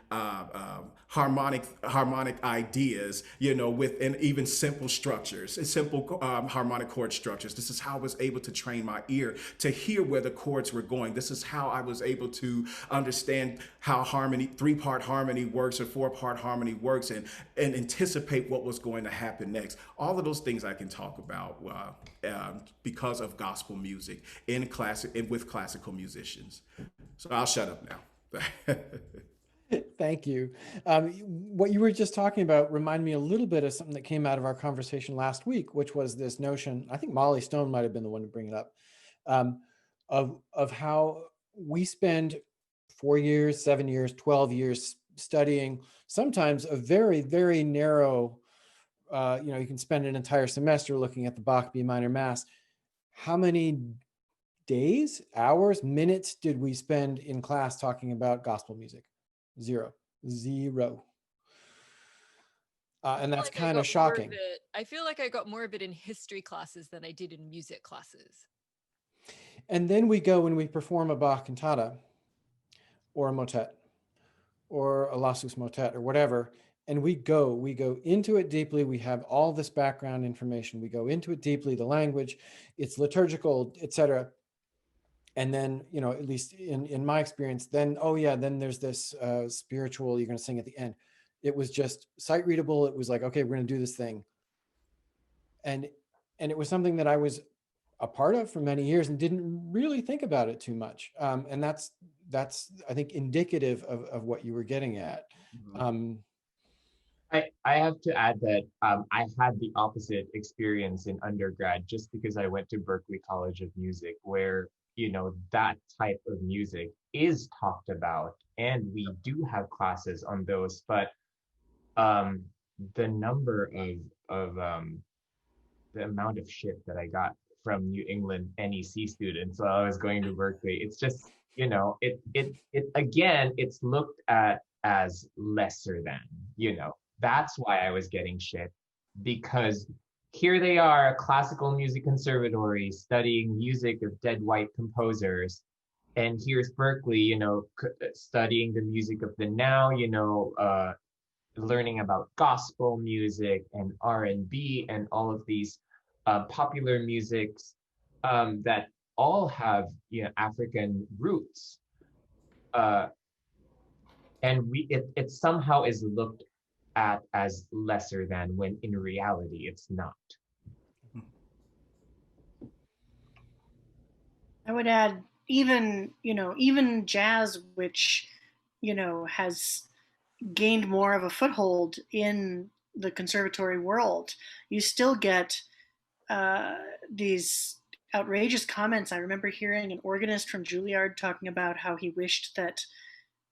harmonic ideas, within even simple structures, simple harmonic chord structures. This is how I was able to train my ear to hear where the chords were going. This is how I was able to understand how three-part harmony works or four-part harmony works, and anticipate what was going to happen next. All of those things I can talk about because of gospel music with classical musicians. So I'll shut up now. Thank you. What you were just talking about reminded me a little bit of something that came out of our conversation last week, which was this notion, I think Molly Stone might have been the one to bring it up, of how we spend 4 years, 7 years, 12 years studying sometimes a very, very narrow, you can spend an entire semester looking at the Bach B minor mass. How many days, hours, minutes did we spend in class talking about gospel music? Zero. And that's kind of shocking. I feel like I got more of it in history classes than I did in music classes. And then we go and we perform a Bach cantata or a motet or a Lassus motet or whatever, and we go into it deeply. We have all this background information. We go into it deeply, the language, it's liturgical, etc. And then, at least in my experience, then there's this spiritual, you're going to sing at the end. It was just sight readable. It was like, okay, we're going to do this thing. And it was something that I was a part of for many years and didn't really think about it too much. And that's I think indicative of what you were getting at. Mm-hmm. I have to add that I had the opposite experience in undergrad, just because I went to Berklee College of Music, where that type of music is talked about, and we do have classes on those, but the number of the amount of shit that I got from New England NEC students while I was going to Berklee, it's just, it again, it's looked at as lesser than, that's why I was getting shit, because here they are, a classical music conservatory studying music of dead white composers. And here's Berklee, studying the music of the now, learning about gospel music and R&B and all of these popular musics that all have African roots. And it somehow is looked at as lesser than, when in reality it's not. I would add even jazz, which, has gained more of a foothold in the conservatory world, you still get uh, these outrageous comments. I remember hearing an organist from Juilliard talking about how he wished that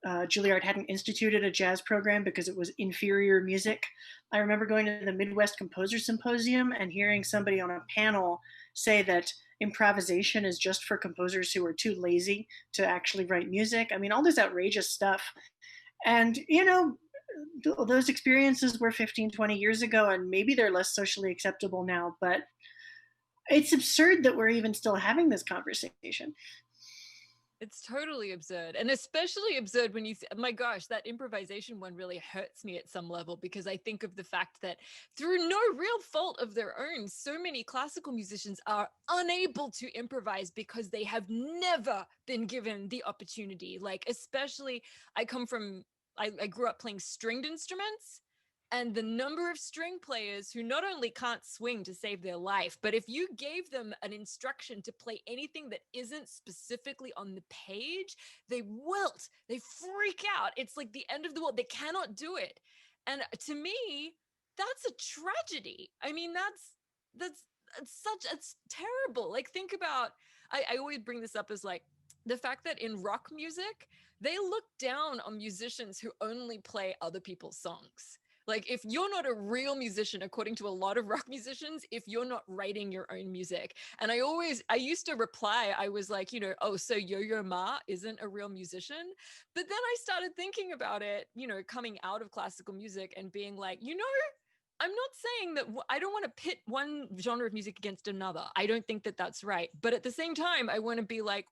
Juilliard hadn't instituted a jazz program because it was inferior music. I remember going to the Midwest Composer Symposium and hearing somebody on a panel say that improvisation is just for composers who are too lazy to actually write music. I mean, all this outrageous stuff. And, those experiences were 15, 20 years ago, and maybe they're less socially acceptable now, but it's absurd that we're even still having this conversation. It's totally absurd, and especially absurd when my gosh, that improvisation one really hurts me at some level, because I think of the fact that through no real fault of their own, so many classical musicians are unable to improvise because they have never been given the opportunity. Like, especially, I grew up playing stringed instruments, and the number of string players who not only can't swing to save their life, but if you gave them an instruction to play anything that isn't specifically on the page, they wilt, they freak out. It's like the end of the world. They cannot do it. And to me, that's a tragedy. I mean, it's terrible. Like, think about, I always bring this up as like the fact that in rock music, they look down on musicians who only play other people's songs. Like, if you're not a real musician, according to a lot of rock musicians, if you're not writing your own music. And I used to reply, I was like, oh, so Yo-Yo Ma isn't a real musician? But then I started thinking about it, coming out of classical music and being like, I'm not saying that I don't want to pit one genre of music against another. I don't think that that's right. But at the same time, I want to be like,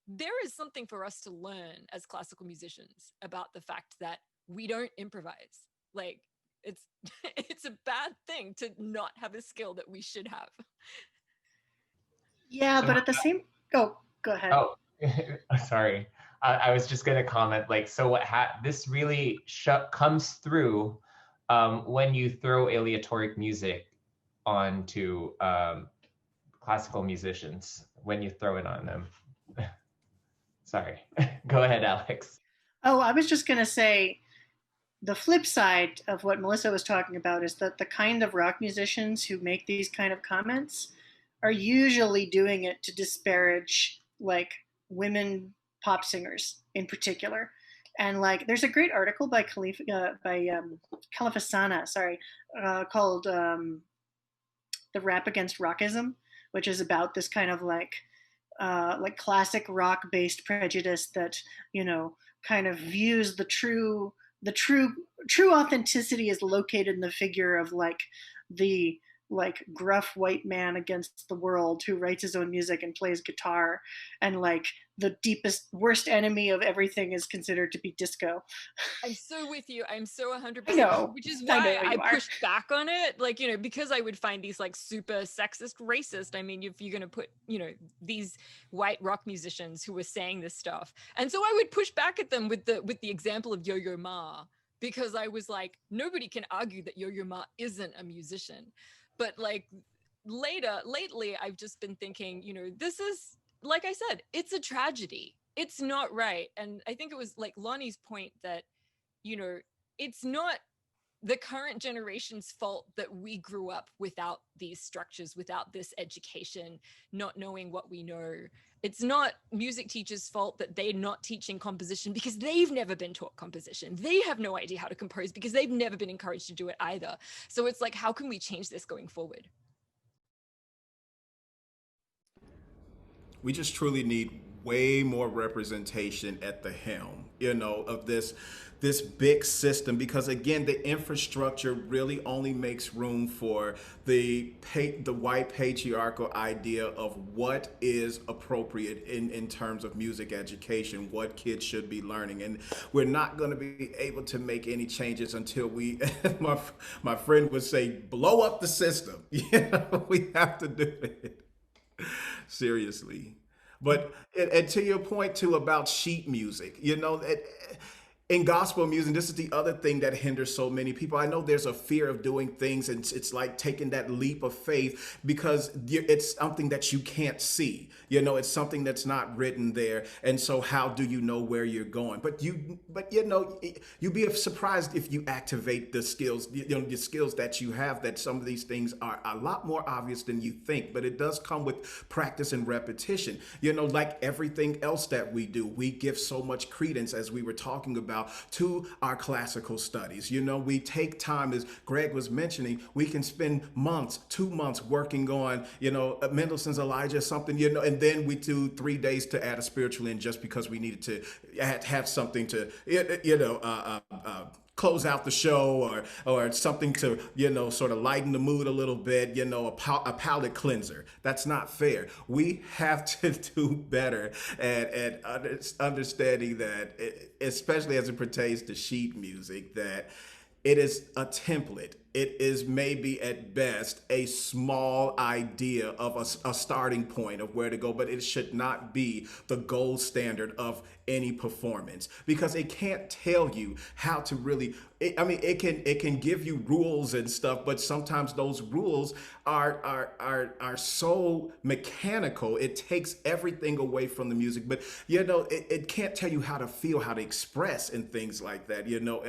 there is something for us to learn as classical musicians about the fact that we don't improvise. Like, it's a bad thing to not have a skill that we should have. Yeah, So but at the same, oh, go ahead. Oh, sorry. I was just going to comment, like, so this really comes through when you throw aleatoric music onto classical musicians, when you throw it on them. Sorry. Go ahead, Alex. Oh, I was just going to say, the flip side of what Melissa was talking about is that the kind of rock musicians who make these kind of comments are usually doing it to disparage like women pop singers in particular. And like, there's a great article by Khalifa Sana, called "The Rap Against Rockism," which is about this kind of like classic rock based prejudice that kind of views the true authenticity is located in the figure of like the gruff white man against the world who writes his own music and plays guitar, and like the deepest worst enemy of everything is considered to be disco. I'm so with you. I'm so 100%. I know, which is I why know I you are. pushed back on it. Like, because I would find these like super sexist, racist. I mean, if you're going to put, these white rock musicians who were saying this stuff. And so I would push back at them with the example of Yo-Yo Ma, because I was like, nobody can argue that Yo-Yo Ma isn't a musician. But like lately, I've just been thinking, this is, like I said, it's a tragedy. It's not right. And I think it was like Lonnie's point that, it's not the current generation's fault that we grew up without these structures, without this education, not knowing what we know. It's not music teachers' fault that they're not teaching composition because they've never been taught composition. They have no idea how to compose because they've never been encouraged to do it either. So it's like, how can we change this going forward? We just truly need way more representation at the helm, of this big system, because again, the infrastructure really only makes room for the white patriarchal idea of what is appropriate in terms of music education, what kids should be learning. And we're not going to be able to make any changes until we, my friend would say, blow up the system. We have to do it. Seriously. But and to your point too about sheet music, in gospel music, this is the other thing that hinders so many people. I know there's a fear of doing things, and it's like taking that leap of faith because it's something that you can't see. You know, it's something that's not written there, and so how do you know where you're going? But you know, you'd be surprised if you activate the skills, you know, the skills that you have. That some of these things are a lot more obvious than you think, but it does come with practice and repetition. You know, like everything else that we do, we give so much credence, as we were talking about, to our classical studies. You know, we take time, as Greg was mentioning, we can spend months, 2 months working on, you know, Mendelssohn's Elijah, something, you know, and then we do 3 days to add a spiritual in just because we needed to have something to, you know, close out the show, or something to, you know, sort of lighten the mood a little bit, you know, a palate cleanser. That's not fair. We have to do better at understanding that, especially as it pertains to sheet music, that it is a template. It is maybe at best a small idea of a starting point of where to go, but it should not be the gold standard of any performance, because it can't tell you how to really, I mean, it can give you rules and stuff, but sometimes those rules are so mechanical. It takes everything away from the music. But you know, it can't tell you how to feel, how to express, and things like that. You know,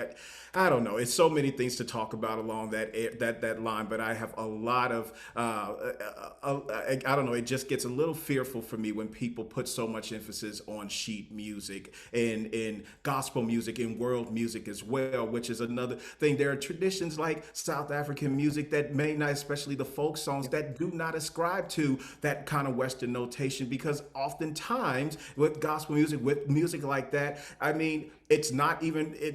I don't know. It's so many things to talk about along that line, but I have a lot of I don't know. It just gets a little fearful for me when people put so much emphasis on sheet music and in gospel music and world music as well, which is another thing. There are traditions like South African music that may not, especially the folk songs, that do not ascribe to that kind of Western notation, because oftentimes with gospel music, with music like that, I mean, it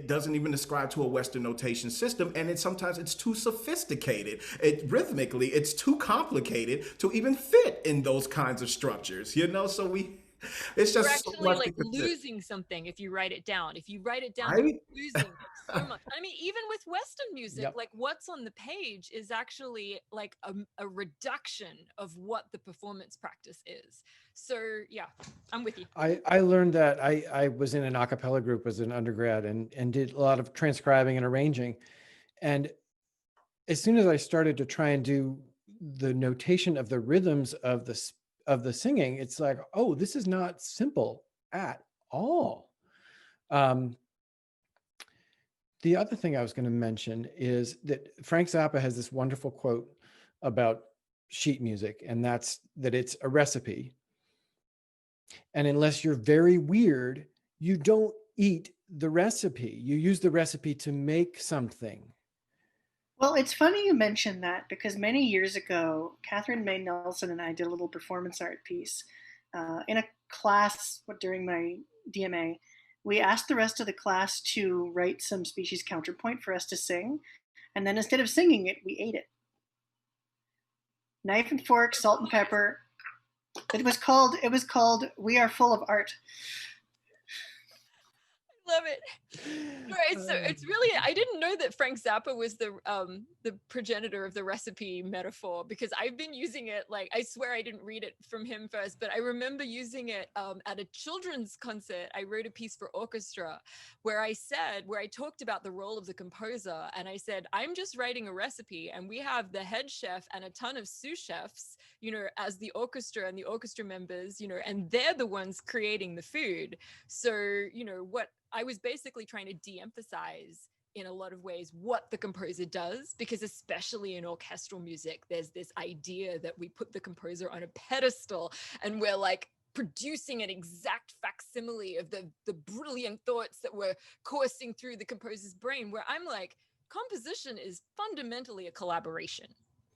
doesn't even ascribe to a Western notation system, and sometimes it's too sophisticated. Rhythmically, it's too complicated to even fit in those kinds of structures, you know? So it's You're just so actually much like losing something if you write it down. If you write it down, right? you're losing it so much. I mean, even with Western music, Yep. like what's on the page is actually like a reduction of what the performance practice is. So yeah, I'm with you. I learned that I was in an a cappella group as an undergrad and did a lot of transcribing and arranging. And as soon as I started to try and do the notation of the rhythms of the singing, it's like, oh, this is not simple at all. The other thing I was going to mention is that Frank Zappa has this wonderful quote about sheet music, and that's that it's a recipe. And unless you're very weird, you don't eat the recipe. You use the recipe to make something. Well, it's funny you mentioned that, because many years ago, Catherine May Nelson and I did a little performance art piece in a class during my DMA. We asked the rest of the class to write some species counterpoint for us to sing, and then instead of singing it, we ate it. Knife and fork, salt and pepper. It was called "We Are Full of Art." Love it. Right, so it's really, I didn't know that Frank Zappa was the progenitor of the recipe metaphor, because I've been using it, like, I swear I didn't read it from him first, but I remember using it at a children's concert. I wrote a piece for orchestra where I talked about the role of the composer, and I said, I'm just writing a recipe, and we have the head chef and a ton of sous chefs, you know, as the orchestra and the orchestra members, you know, and they're the ones creating the food. So, you know, what I was basically trying to de-emphasize in a lot of ways what the composer does, because especially in orchestral music, there's this idea that we put the composer on a pedestal and we're like producing an exact facsimile of the brilliant thoughts that were coursing through the composer's brain, where I'm like, composition is fundamentally a collaboration.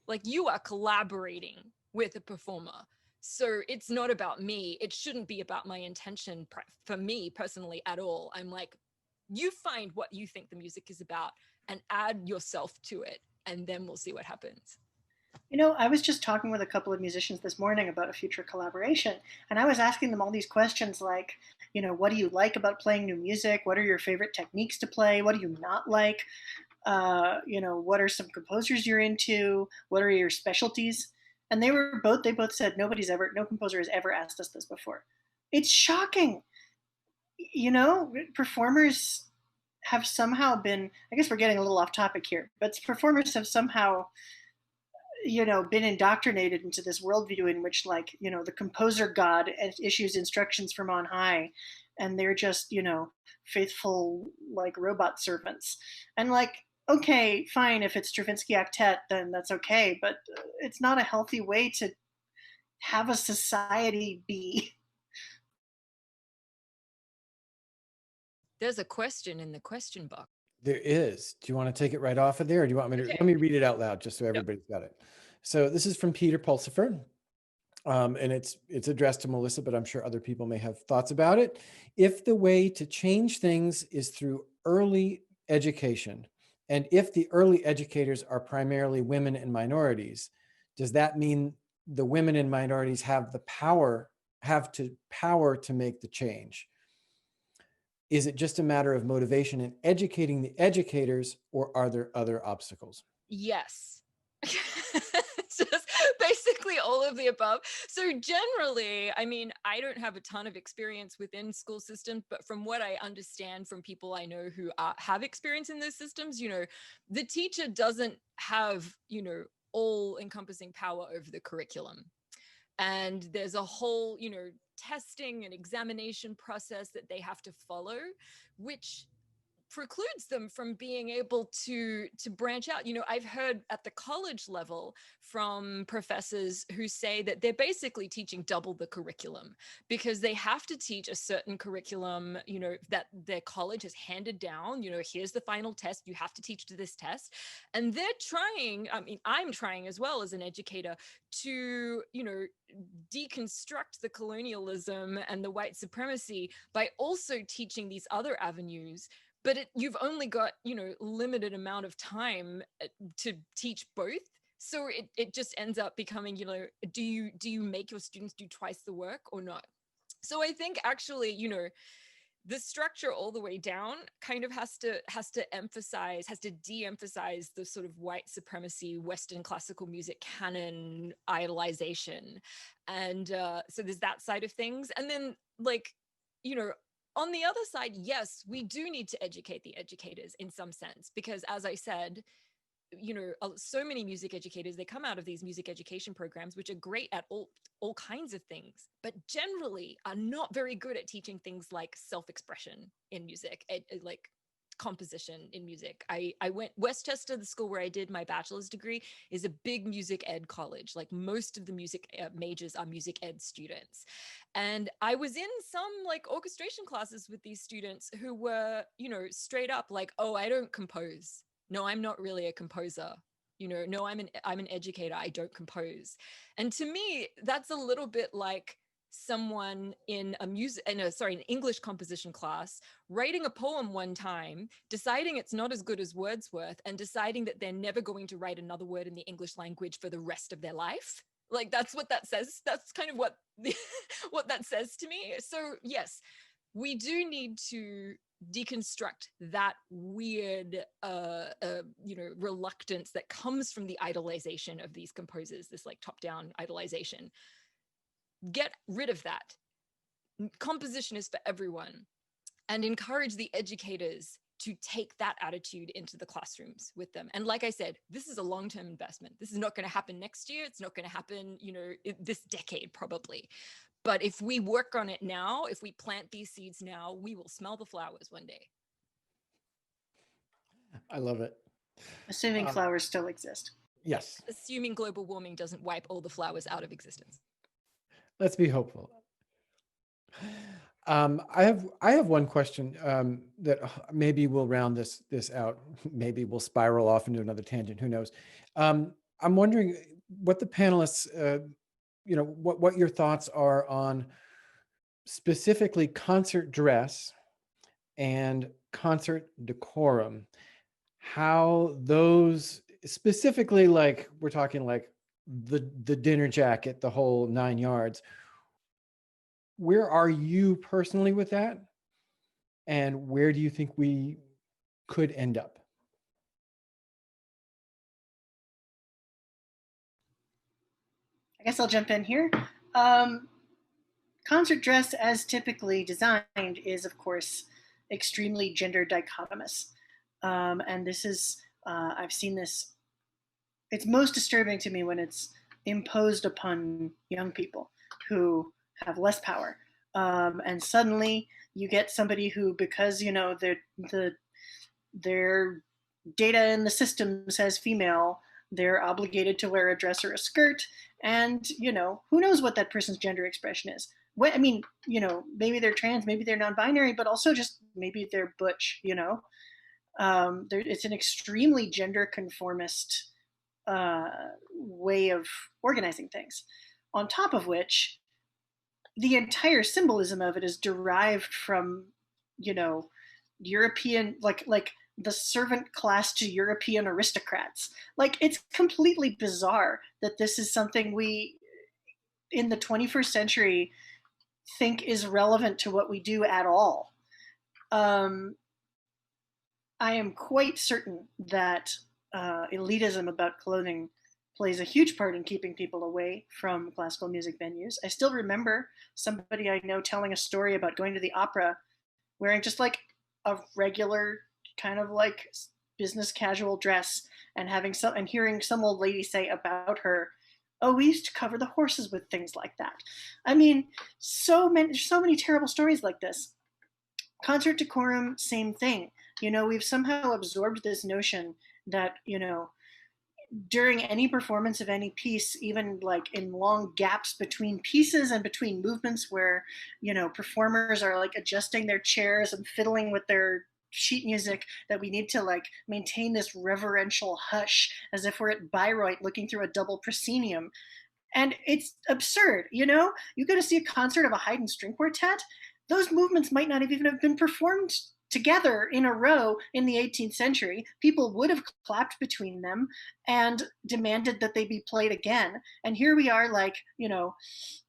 Like, you are collaborating with a performer. So it's not about me. It shouldn't be about my intention for me personally at all. I'm like, you find what you think the music is about and add yourself to it, and then we'll see what happens. You know, I was just talking with a couple of musicians this morning about a future collaboration, and I was asking them all these questions like, you know, what do you like about playing new music? What are your favorite techniques to play? What do you not like? You know, what are some composers you're into? What are your specialties? And they both said no composer has ever asked us this before. It's shocking. You know, performers have somehow been, I guess we're getting a little off topic here, but performers have somehow, been indoctrinated into this worldview in which, like, the composer god issues instructions from on high, and they're just, faithful, like, robot servants. And, like, okay, fine, if it's Stravinsky octet, then that's okay, but it's not a healthy way to have a society be. There's a question in the question box. There is. Do you want to take it right off of there, or do you want me to? Okay. Let me read it out loud just so everybody's got it. So this is from Peter Pulsifer, and it's addressed to Melissa, but I'm sure other people may have thoughts about it. If the way to change things is through early education, and if the early educators are primarily women and minorities, does that mean the women and minorities have the power to make the change? Is it just a matter of motivation and educating the educators, or are there other obstacles? Yes. Just basically all of the above. So generally, I mean, I don't have a ton of experience within school systems, but from what I understand from people I know who have experience in those systems, the teacher doesn't have, all encompassing power over the curriculum. And there's a whole, testing and examination process that they have to follow, which precludes them from being able to branch out. I've heard at the college level from professors who say that they're basically teaching double the curriculum because they have to teach a certain curriculum, that their college has handed down. Here's the final test, you have to teach to this test. And they're trying, I mean, I'm trying as well as an educator to, deconstruct the colonialism and the white supremacy by also teaching these other avenues. But you've only got, limited amount of time to teach both. So it just ends up becoming, do you make your students do twice the work or not? So I think actually, the structure all the way down kind of has to de-emphasize the sort of white supremacy, Western classical music canon idolization. And so there's that side of things. And then, like, on the other side, yes, we do need to educate the educators in some sense, because as I said, so many music educators, they come out of these music education programs, which are great at all kinds of things, but generally are not very good at teaching things like self-expression in music, like composition in music. I went Westchester, the school where I did my bachelor's degree, is a big music ed college. Like most of the music majors are music ed students. And I was in some like orchestration classes with these students who were, straight up like, oh, I don't compose. No, I'm not really a composer. No, I'm an educator. I don't compose. And to me, that's a little bit like someone in an English composition class writing a poem one time, deciding it's not as good as Wordsworth, and deciding that they're never going to write another word in the English language for the rest of their life. Like that's what that says. That's kind of what what that says to me. So yes, we do need to deconstruct that weird reluctance that comes from the idolization of these composers, this like top-down idolization. Get rid of that. Composition is for everyone, and encourage the educators to take that attitude into the classrooms with them. And like I said, this is a long-term investment. This is not going to happen next year. It's not going to happen, this decade probably. But if we work on it now, if we plant these seeds now, we will smell the flowers one day. I love it. Assuming flowers still exist. Yes. Assuming global warming doesn't wipe all the flowers out of existence. Let's be hopeful. I have one question that maybe we'll round this out. Maybe we'll spiral off into another tangent. Who knows? I'm wondering what the panelists, what your thoughts are on specifically concert dress and concert decorum. How those specifically, like we're talking like the dinner jacket, the whole 9 yards. Where are you personally with that? And where do you think we could end up? I guess I'll jump in here. Concert dress, as typically designed, is of course extremely gender dichotomous. And this is, I've seen this, it's most disturbing to me when it's imposed upon young people who have less power. And suddenly you get somebody who, because, you know, their data in the system says female, they're obligated to wear a dress or a skirt. And, you know, who knows what that person's gender expression is. I mean, you know, maybe they're trans, maybe they're non-binary, but also just maybe they're butch, you know. It's an extremely gender conformist way of organizing things. On top of which, the entire symbolism of it is derived from, you know, European, like the servant class to European aristocrats. Like, it's completely bizarre that this is something we, in the 21st century, think is relevant to what we do at all. I am quite certain that elitism about clothing plays a huge part in keeping people away from classical music venues. I still remember somebody I know telling a story about going to the opera wearing just like a regular kind of like business casual dress and hearing some old lady say about her, oh, we used to cover the horses with things like that. I mean, so many terrible stories like this. Concert decorum, same thing. You know, we've somehow absorbed this notion that, you know, during any performance of any piece, even like in long gaps between pieces and between movements where, you know, performers are like adjusting their chairs and fiddling with their sheet music, that we need to like maintain this reverential hush as if we're at Bayreuth looking through a double proscenium. And it's absurd, you know? You go to see a concert of a Haydn string quartet, those movements might not even have been performed together in a row in the 18th century. People would have clapped between them and demanded that they be played again. And here we are, like, you know,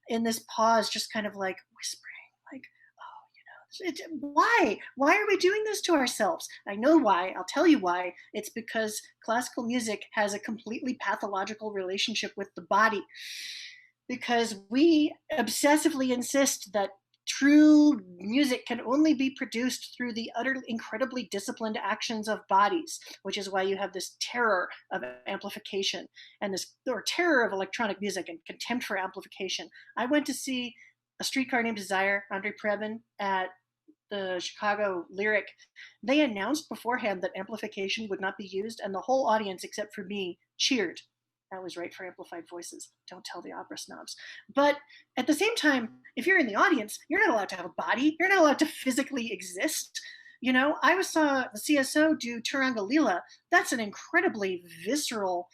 in this pause, just kind of like whispering, like, oh, you know, why? Why are we doing this to ourselves? I know why. I'll tell you why. It's because classical music has a completely pathological relationship with the body. Because we obsessively insist that true music can only be produced through the utterly incredibly disciplined actions of bodies, which is why you have this terror of amplification and this, or terror of electronic music and contempt for amplification. I went to see A Streetcar Named Desire, Andre Previn, at the Chicago Lyric. They announced beforehand that amplification would not be used, and the whole audience, except for me, cheered. I was right for amplified voices. Don't tell the opera snobs. But at the same time, if you're in the audience, you're not allowed to have a body. You're not allowed to physically exist. You know, I saw the CSO do Turanga Lila. That's an incredibly visceral,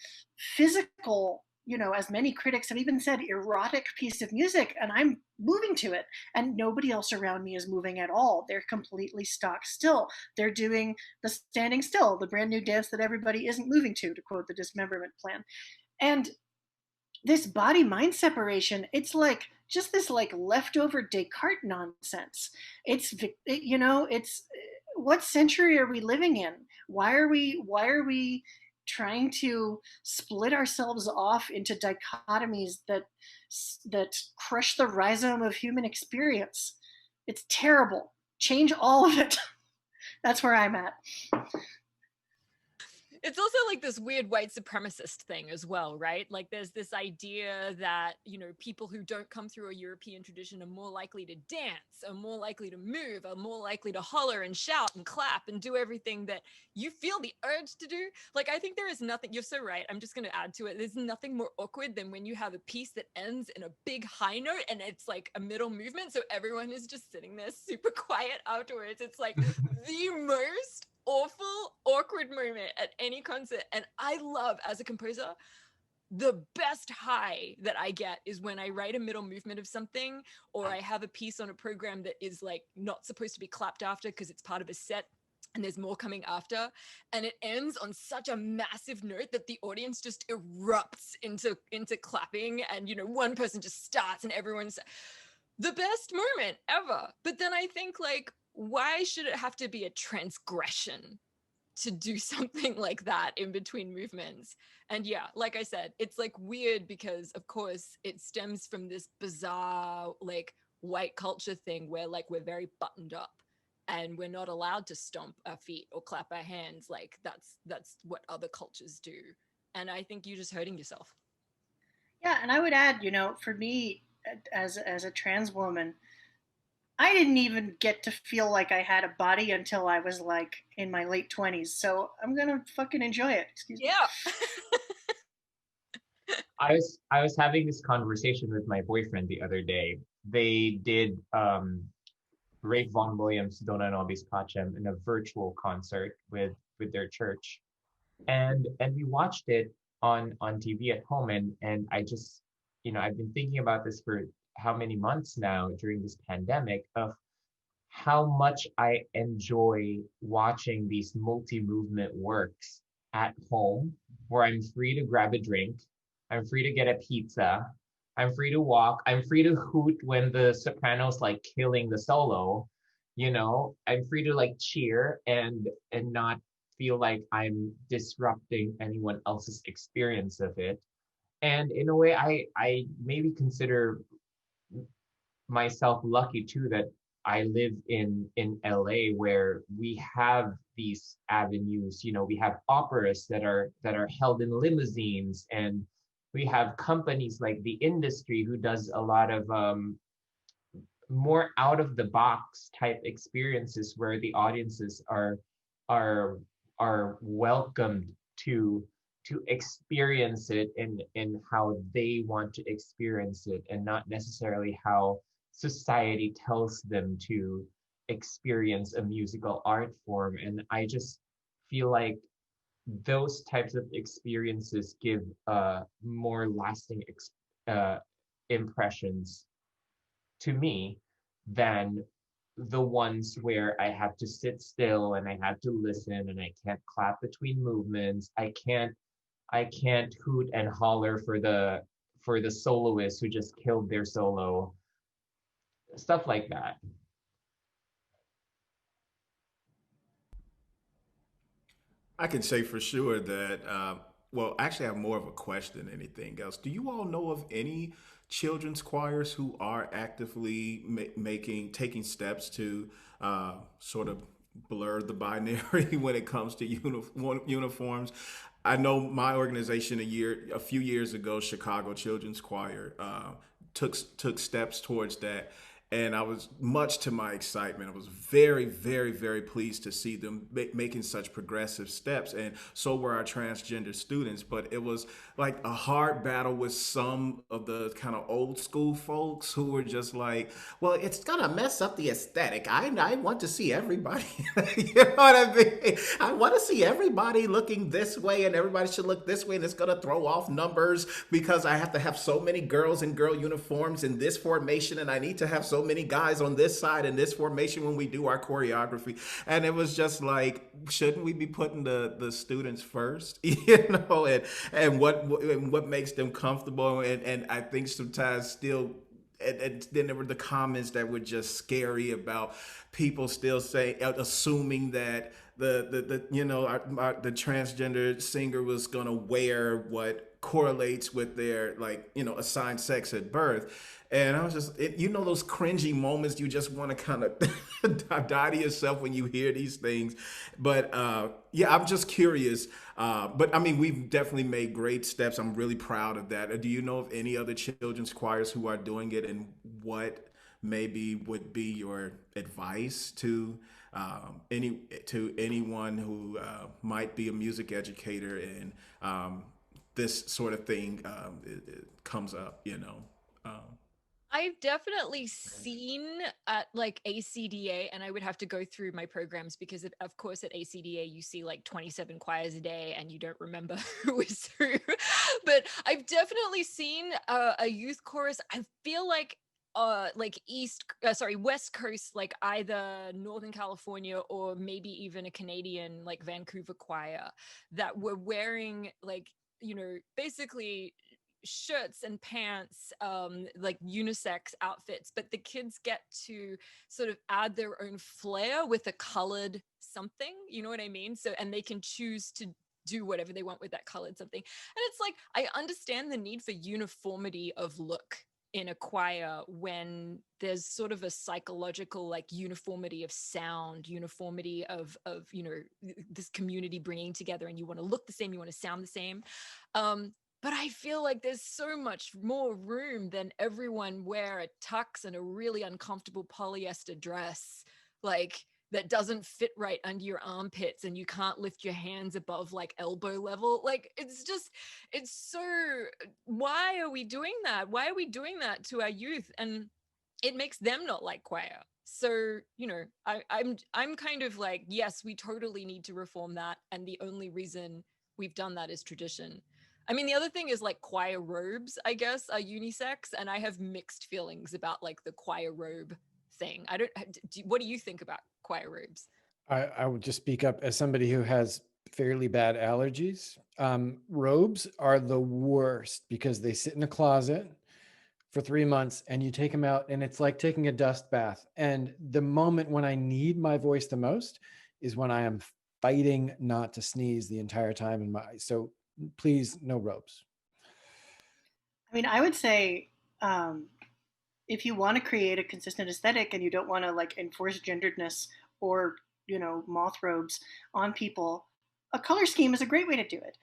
physical, you know, as many critics have even said, erotic piece of music, and I'm moving to it. And nobody else around me is moving at all. They're completely stock still. They're doing the standing still, the brand new dance that everybody isn't moving to quote the Dismemberment Plan. And this body-mind separation, it's like just this like leftover Descartes nonsense. You know, it's, what century are we living in? Why are we trying to split ourselves off into dichotomies that crush the rhizome of human experience? It's terrible. Change all of it. That's where I'm at. It's also like this weird white supremacist thing as well, right? Like there's this idea that, you know, people who don't come through a European tradition are more likely to dance, are more likely to move, are more likely to holler and shout and clap and do everything that you feel the urge to do. Like, I think there is nothing, you're so right, I'm just going to add to it. There's nothing more awkward than when you have a piece that ends in a big high note and it's like a middle movement. So everyone is just sitting there super quiet afterwards. It's like the most awful, awkward moment at any concert. And I love, as a composer, the best high that I get is when I write a middle movement of something, or I have a piece on a program that is like not supposed to be clapped after because it's part of a set and there's more coming after, and it ends on such a massive note that the audience just erupts into clapping, and, you know, one person just starts and everyone's the best moment ever. But then I think, like, why should it have to be a transgression to do something like that in between movements? And yeah, like I said, it's like weird because of course it stems from this bizarre like white culture thing where like we're very buttoned up and we're not allowed to stomp our feet or clap our hands. Like that's what other cultures do. And I think you're just hurting yourself. Yeah, and I would add, for me, as a trans woman, I didn't even get to feel like I had a body until I was like in my late 20s. So I'm gonna fucking enjoy it. Excuse me. Yeah. I was having this conversation with my boyfriend the other day. They did Ralph Vaughan Williams' Dona Nobis Pacem in a virtual concert with their church, and we watched it on TV at home, and I just, I've been thinking about this for how many months now during this pandemic, of how much I enjoy watching these multi-movement works at home, where I'm free to grab a drink, I'm free to get a pizza, I'm free to walk, I'm free to hoot when the soprano's like killing the solo, I'm free to like cheer and not feel like I'm disrupting anyone else's experience of it. And in a way, I maybe consider myself lucky too that I live in LA, where we have these avenues. We have operas that are held in limousines, and we have companies like the industry who does a lot of more out of the box type experiences, where the audiences are are welcomed to experience it in how they want to experience it, and not necessarily how society tells them to experience a musical art form. And I just feel like those types of experiences give more lasting uh, impressions to me than the ones where I have to sit still and I have to listen and I can't clap between movements. I can't hoot and holler for the soloist who just killed their solo. Stuff like that. I can say for sure that, well, actually, I have more of a question than anything else. Do you all know of any children's choirs who are actively taking steps to sort of blur the binary when it comes to uniforms? I know my organization a few years ago, Chicago Children's Choir, took steps towards that, and I was, much to my excitement, I was very, very, very pleased to see them making such progressive steps, and so were our transgender students. But it was like a hard battle with some of the kind of old school folks who were just like, well, it's gonna mess up the aesthetic. I want to see everybody, you know what I mean? I want to see everybody looking this way, and everybody should look this way, and it's gonna throw off numbers because I have to have so many girls in girl uniforms in this formation, and I need to have so many guys on this side in this formation when we do our choreography. And it was just like, shouldn't we be putting the students first, and what makes them comfortable? And I think sometimes still, and then there were the comments that were just scary about people still assuming that the transgender singer was gonna wear what correlates with their, like, assigned sex at birth. And I was just, those cringy moments you just want to kind of die to yourself when you hear these things. But yeah, I'm just curious. But I mean, we've definitely made great steps. I'm really proud of that. Do you know of any other children's choirs who are doing it, and what maybe would be your advice to anyone who might be a music educator, and this sort of thing it comes up? I've definitely seen at like ACDA, and I would have to go through my programs because, of course, at ACDA, you see like 27 choirs a day and you don't remember who is who. But I've definitely seen a youth chorus. I feel like West Coast, like either Northern California or maybe even a Canadian, like Vancouver choir, that were wearing like, basically shirts and pants, like unisex outfits, but the kids get to sort of add their own flair with a colored something, you know what I mean? So, and they can choose to do whatever they want with that colored something. And it's like, I understand the need for uniformity of look in a choir when there's sort of a psychological like uniformity of sound, uniformity of you know, this community bringing together, and you want to look the same, you want to sound the same. But I feel like there's so much more room than everyone wear a tux and a really uncomfortable polyester dress, like that doesn't fit right under your armpits, and you can't lift your hands above like elbow level. Like it's so, why are we doing that? Why are we doing that to our youth? And it makes them not like choir. So, you know, I'm kind of like, yes, we totally need to reform that. And the only reason we've done that is tradition. I mean, the other thing is like choir robes, I guess, are unisex. And I have mixed feelings about like the choir robe thing. What do you think about choir robes? I would just speak up as somebody who has fairly bad allergies. Robes are the worst because they sit in a closet for 3 months and you take them out and it's like taking a dust bath. And the moment when I need my voice the most is when I am fighting not to sneeze the entire time in my, so please, no robes. I mean, I would say if you want to create a consistent aesthetic and you don't want to like enforce genderedness or, you know, moth robes on people, a color scheme is a great way to do it.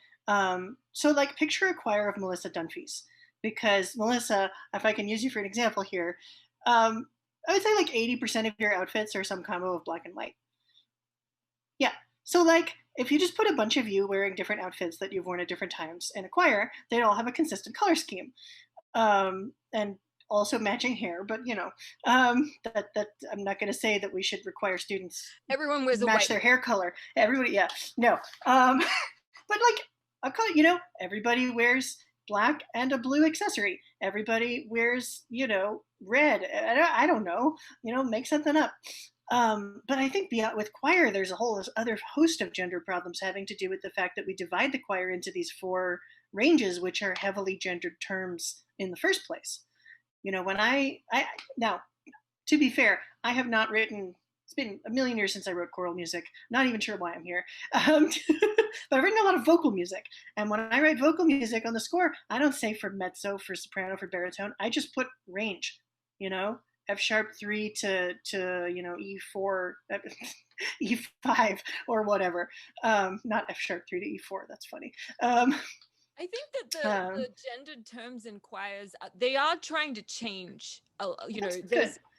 So like picture a choir of Melissa Dunphys, because Melissa, if I can use you for an example here, I would say like 80% of your outfits are some combo of black and white. Yeah. So like if you just put a bunch of you wearing different outfits that you've worn at different times in a choir, they'd all have a consistent color scheme. And also matching hair, but you know, that I'm not going to say that we should require students Everyone wears match their hair color. Everybody, yeah, no. But like a color, you know, everybody wears black and a blue accessory. Everybody wears, you know, red. I don't know, you know, make something up. But I think beyond with choir, there's a whole other host of gender problems having to do with the fact that we divide the choir into these 4 ranges, which are heavily gendered terms in the first place. You know, when I now, to be fair, I have not written. It's been a million years since I wrote choral music. Not even sure why I'm here. But I've written a lot of vocal music. And when I write vocal music on the score, I don't say for mezzo, for soprano, for baritone. I just put range, you know, F#3 to you know, E4, E5 or whatever. Not F#3 to E4. That's funny. I think that the gendered terms in choirs, they are trying to change. You know,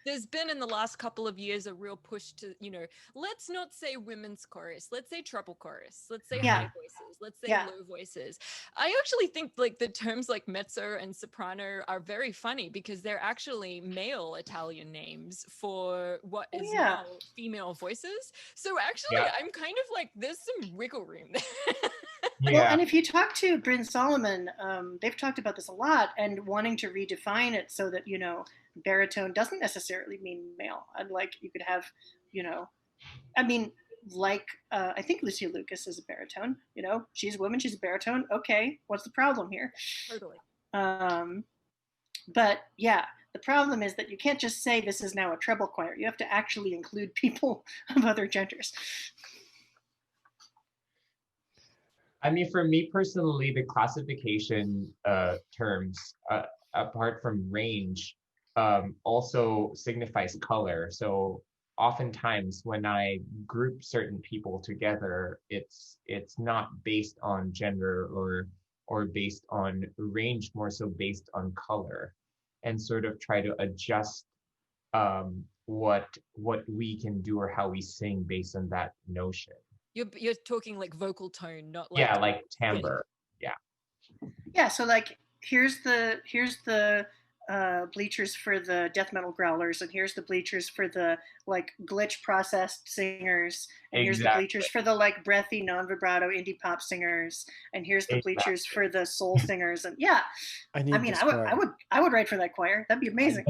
there's been in the last couple of years a real push to, you know, let's not say women's chorus, let's say treble chorus, let's say high voices, let's say low voices. I actually think like the terms like mezzo and soprano are very funny because they're actually male Italian names for what is now female voices. So actually, I'm kind of like, there's some wiggle room there. Well, and if you talk to Bryn Solomon, they've talked about this a lot and wanting to redefine it so that, you know, baritone doesn't necessarily mean male. And like you could have, you know, I mean, like I think Lucia Lucas is a baritone, you know, she's a woman, she's a baritone. Okay, what's the problem here? Totally. But yeah, the problem is that you can't just say this is now a treble choir. You have to actually include people of other genders. I mean, for me personally, the classification terms, apart from range, also signifies color. So oftentimes when I group certain people together, it's not based on gender or based on range, more so based on color, and sort of try to adjust what we can do or how we sing based on that notion. You're talking like vocal tone, not like like timbre. Yeah. So like here's the bleachers for the death metal growlers, and here's the bleachers for the like glitch processed singers, and here's the bleachers for the like breathy non-vibrato indie pop singers, and here's the bleachers for the soul singers. And I mean I would write for that choir. That'd be amazing.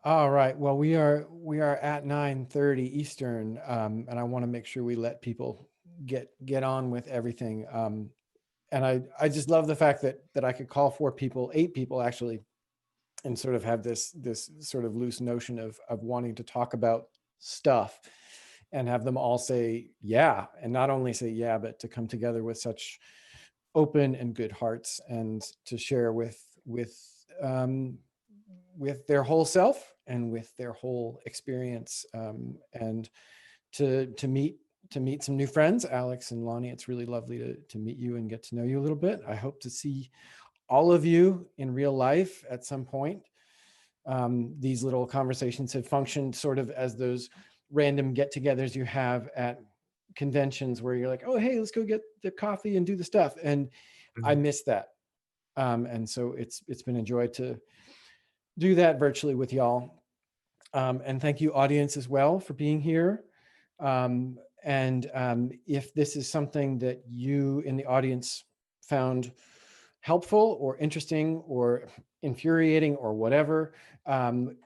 All right. Well, we are at 9:30 Eastern, and I want to make sure we let people get on with everything. And I just love the fact that I could call 8 people actually, and sort of have this sort of loose notion of wanting to talk about stuff, and have them all say yeah, and not only say yeah, but to come together with such open and good hearts, and to share with their whole self and with their whole experience, and to meet some new friends. Alex and Lonnie, it's really lovely to meet you and get to know you a little bit. I hope to see all of you in real life at some point. These little conversations have functioned sort of as those random get-togethers you have at conventions where you're like, oh, hey, let's go get the coffee and do the stuff. And I miss that. And so it's been a joy to do that virtually with y'all. And thank you, audience, as well, for being here. If this is something that you in the audience found helpful or interesting or infuriating or whatever,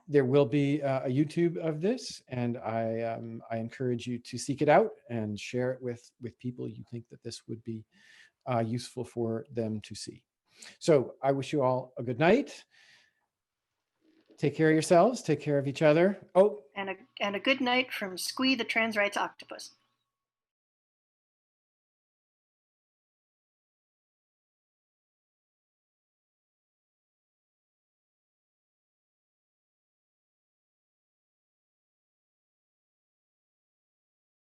there will be a YouTube of this, and I encourage you to seek it out and share it with people you think that this would be useful for them to see. So I wish you all a good night. Take care of yourselves. Take care of each other. Oh, and a good night from Squee the trans rights octopus.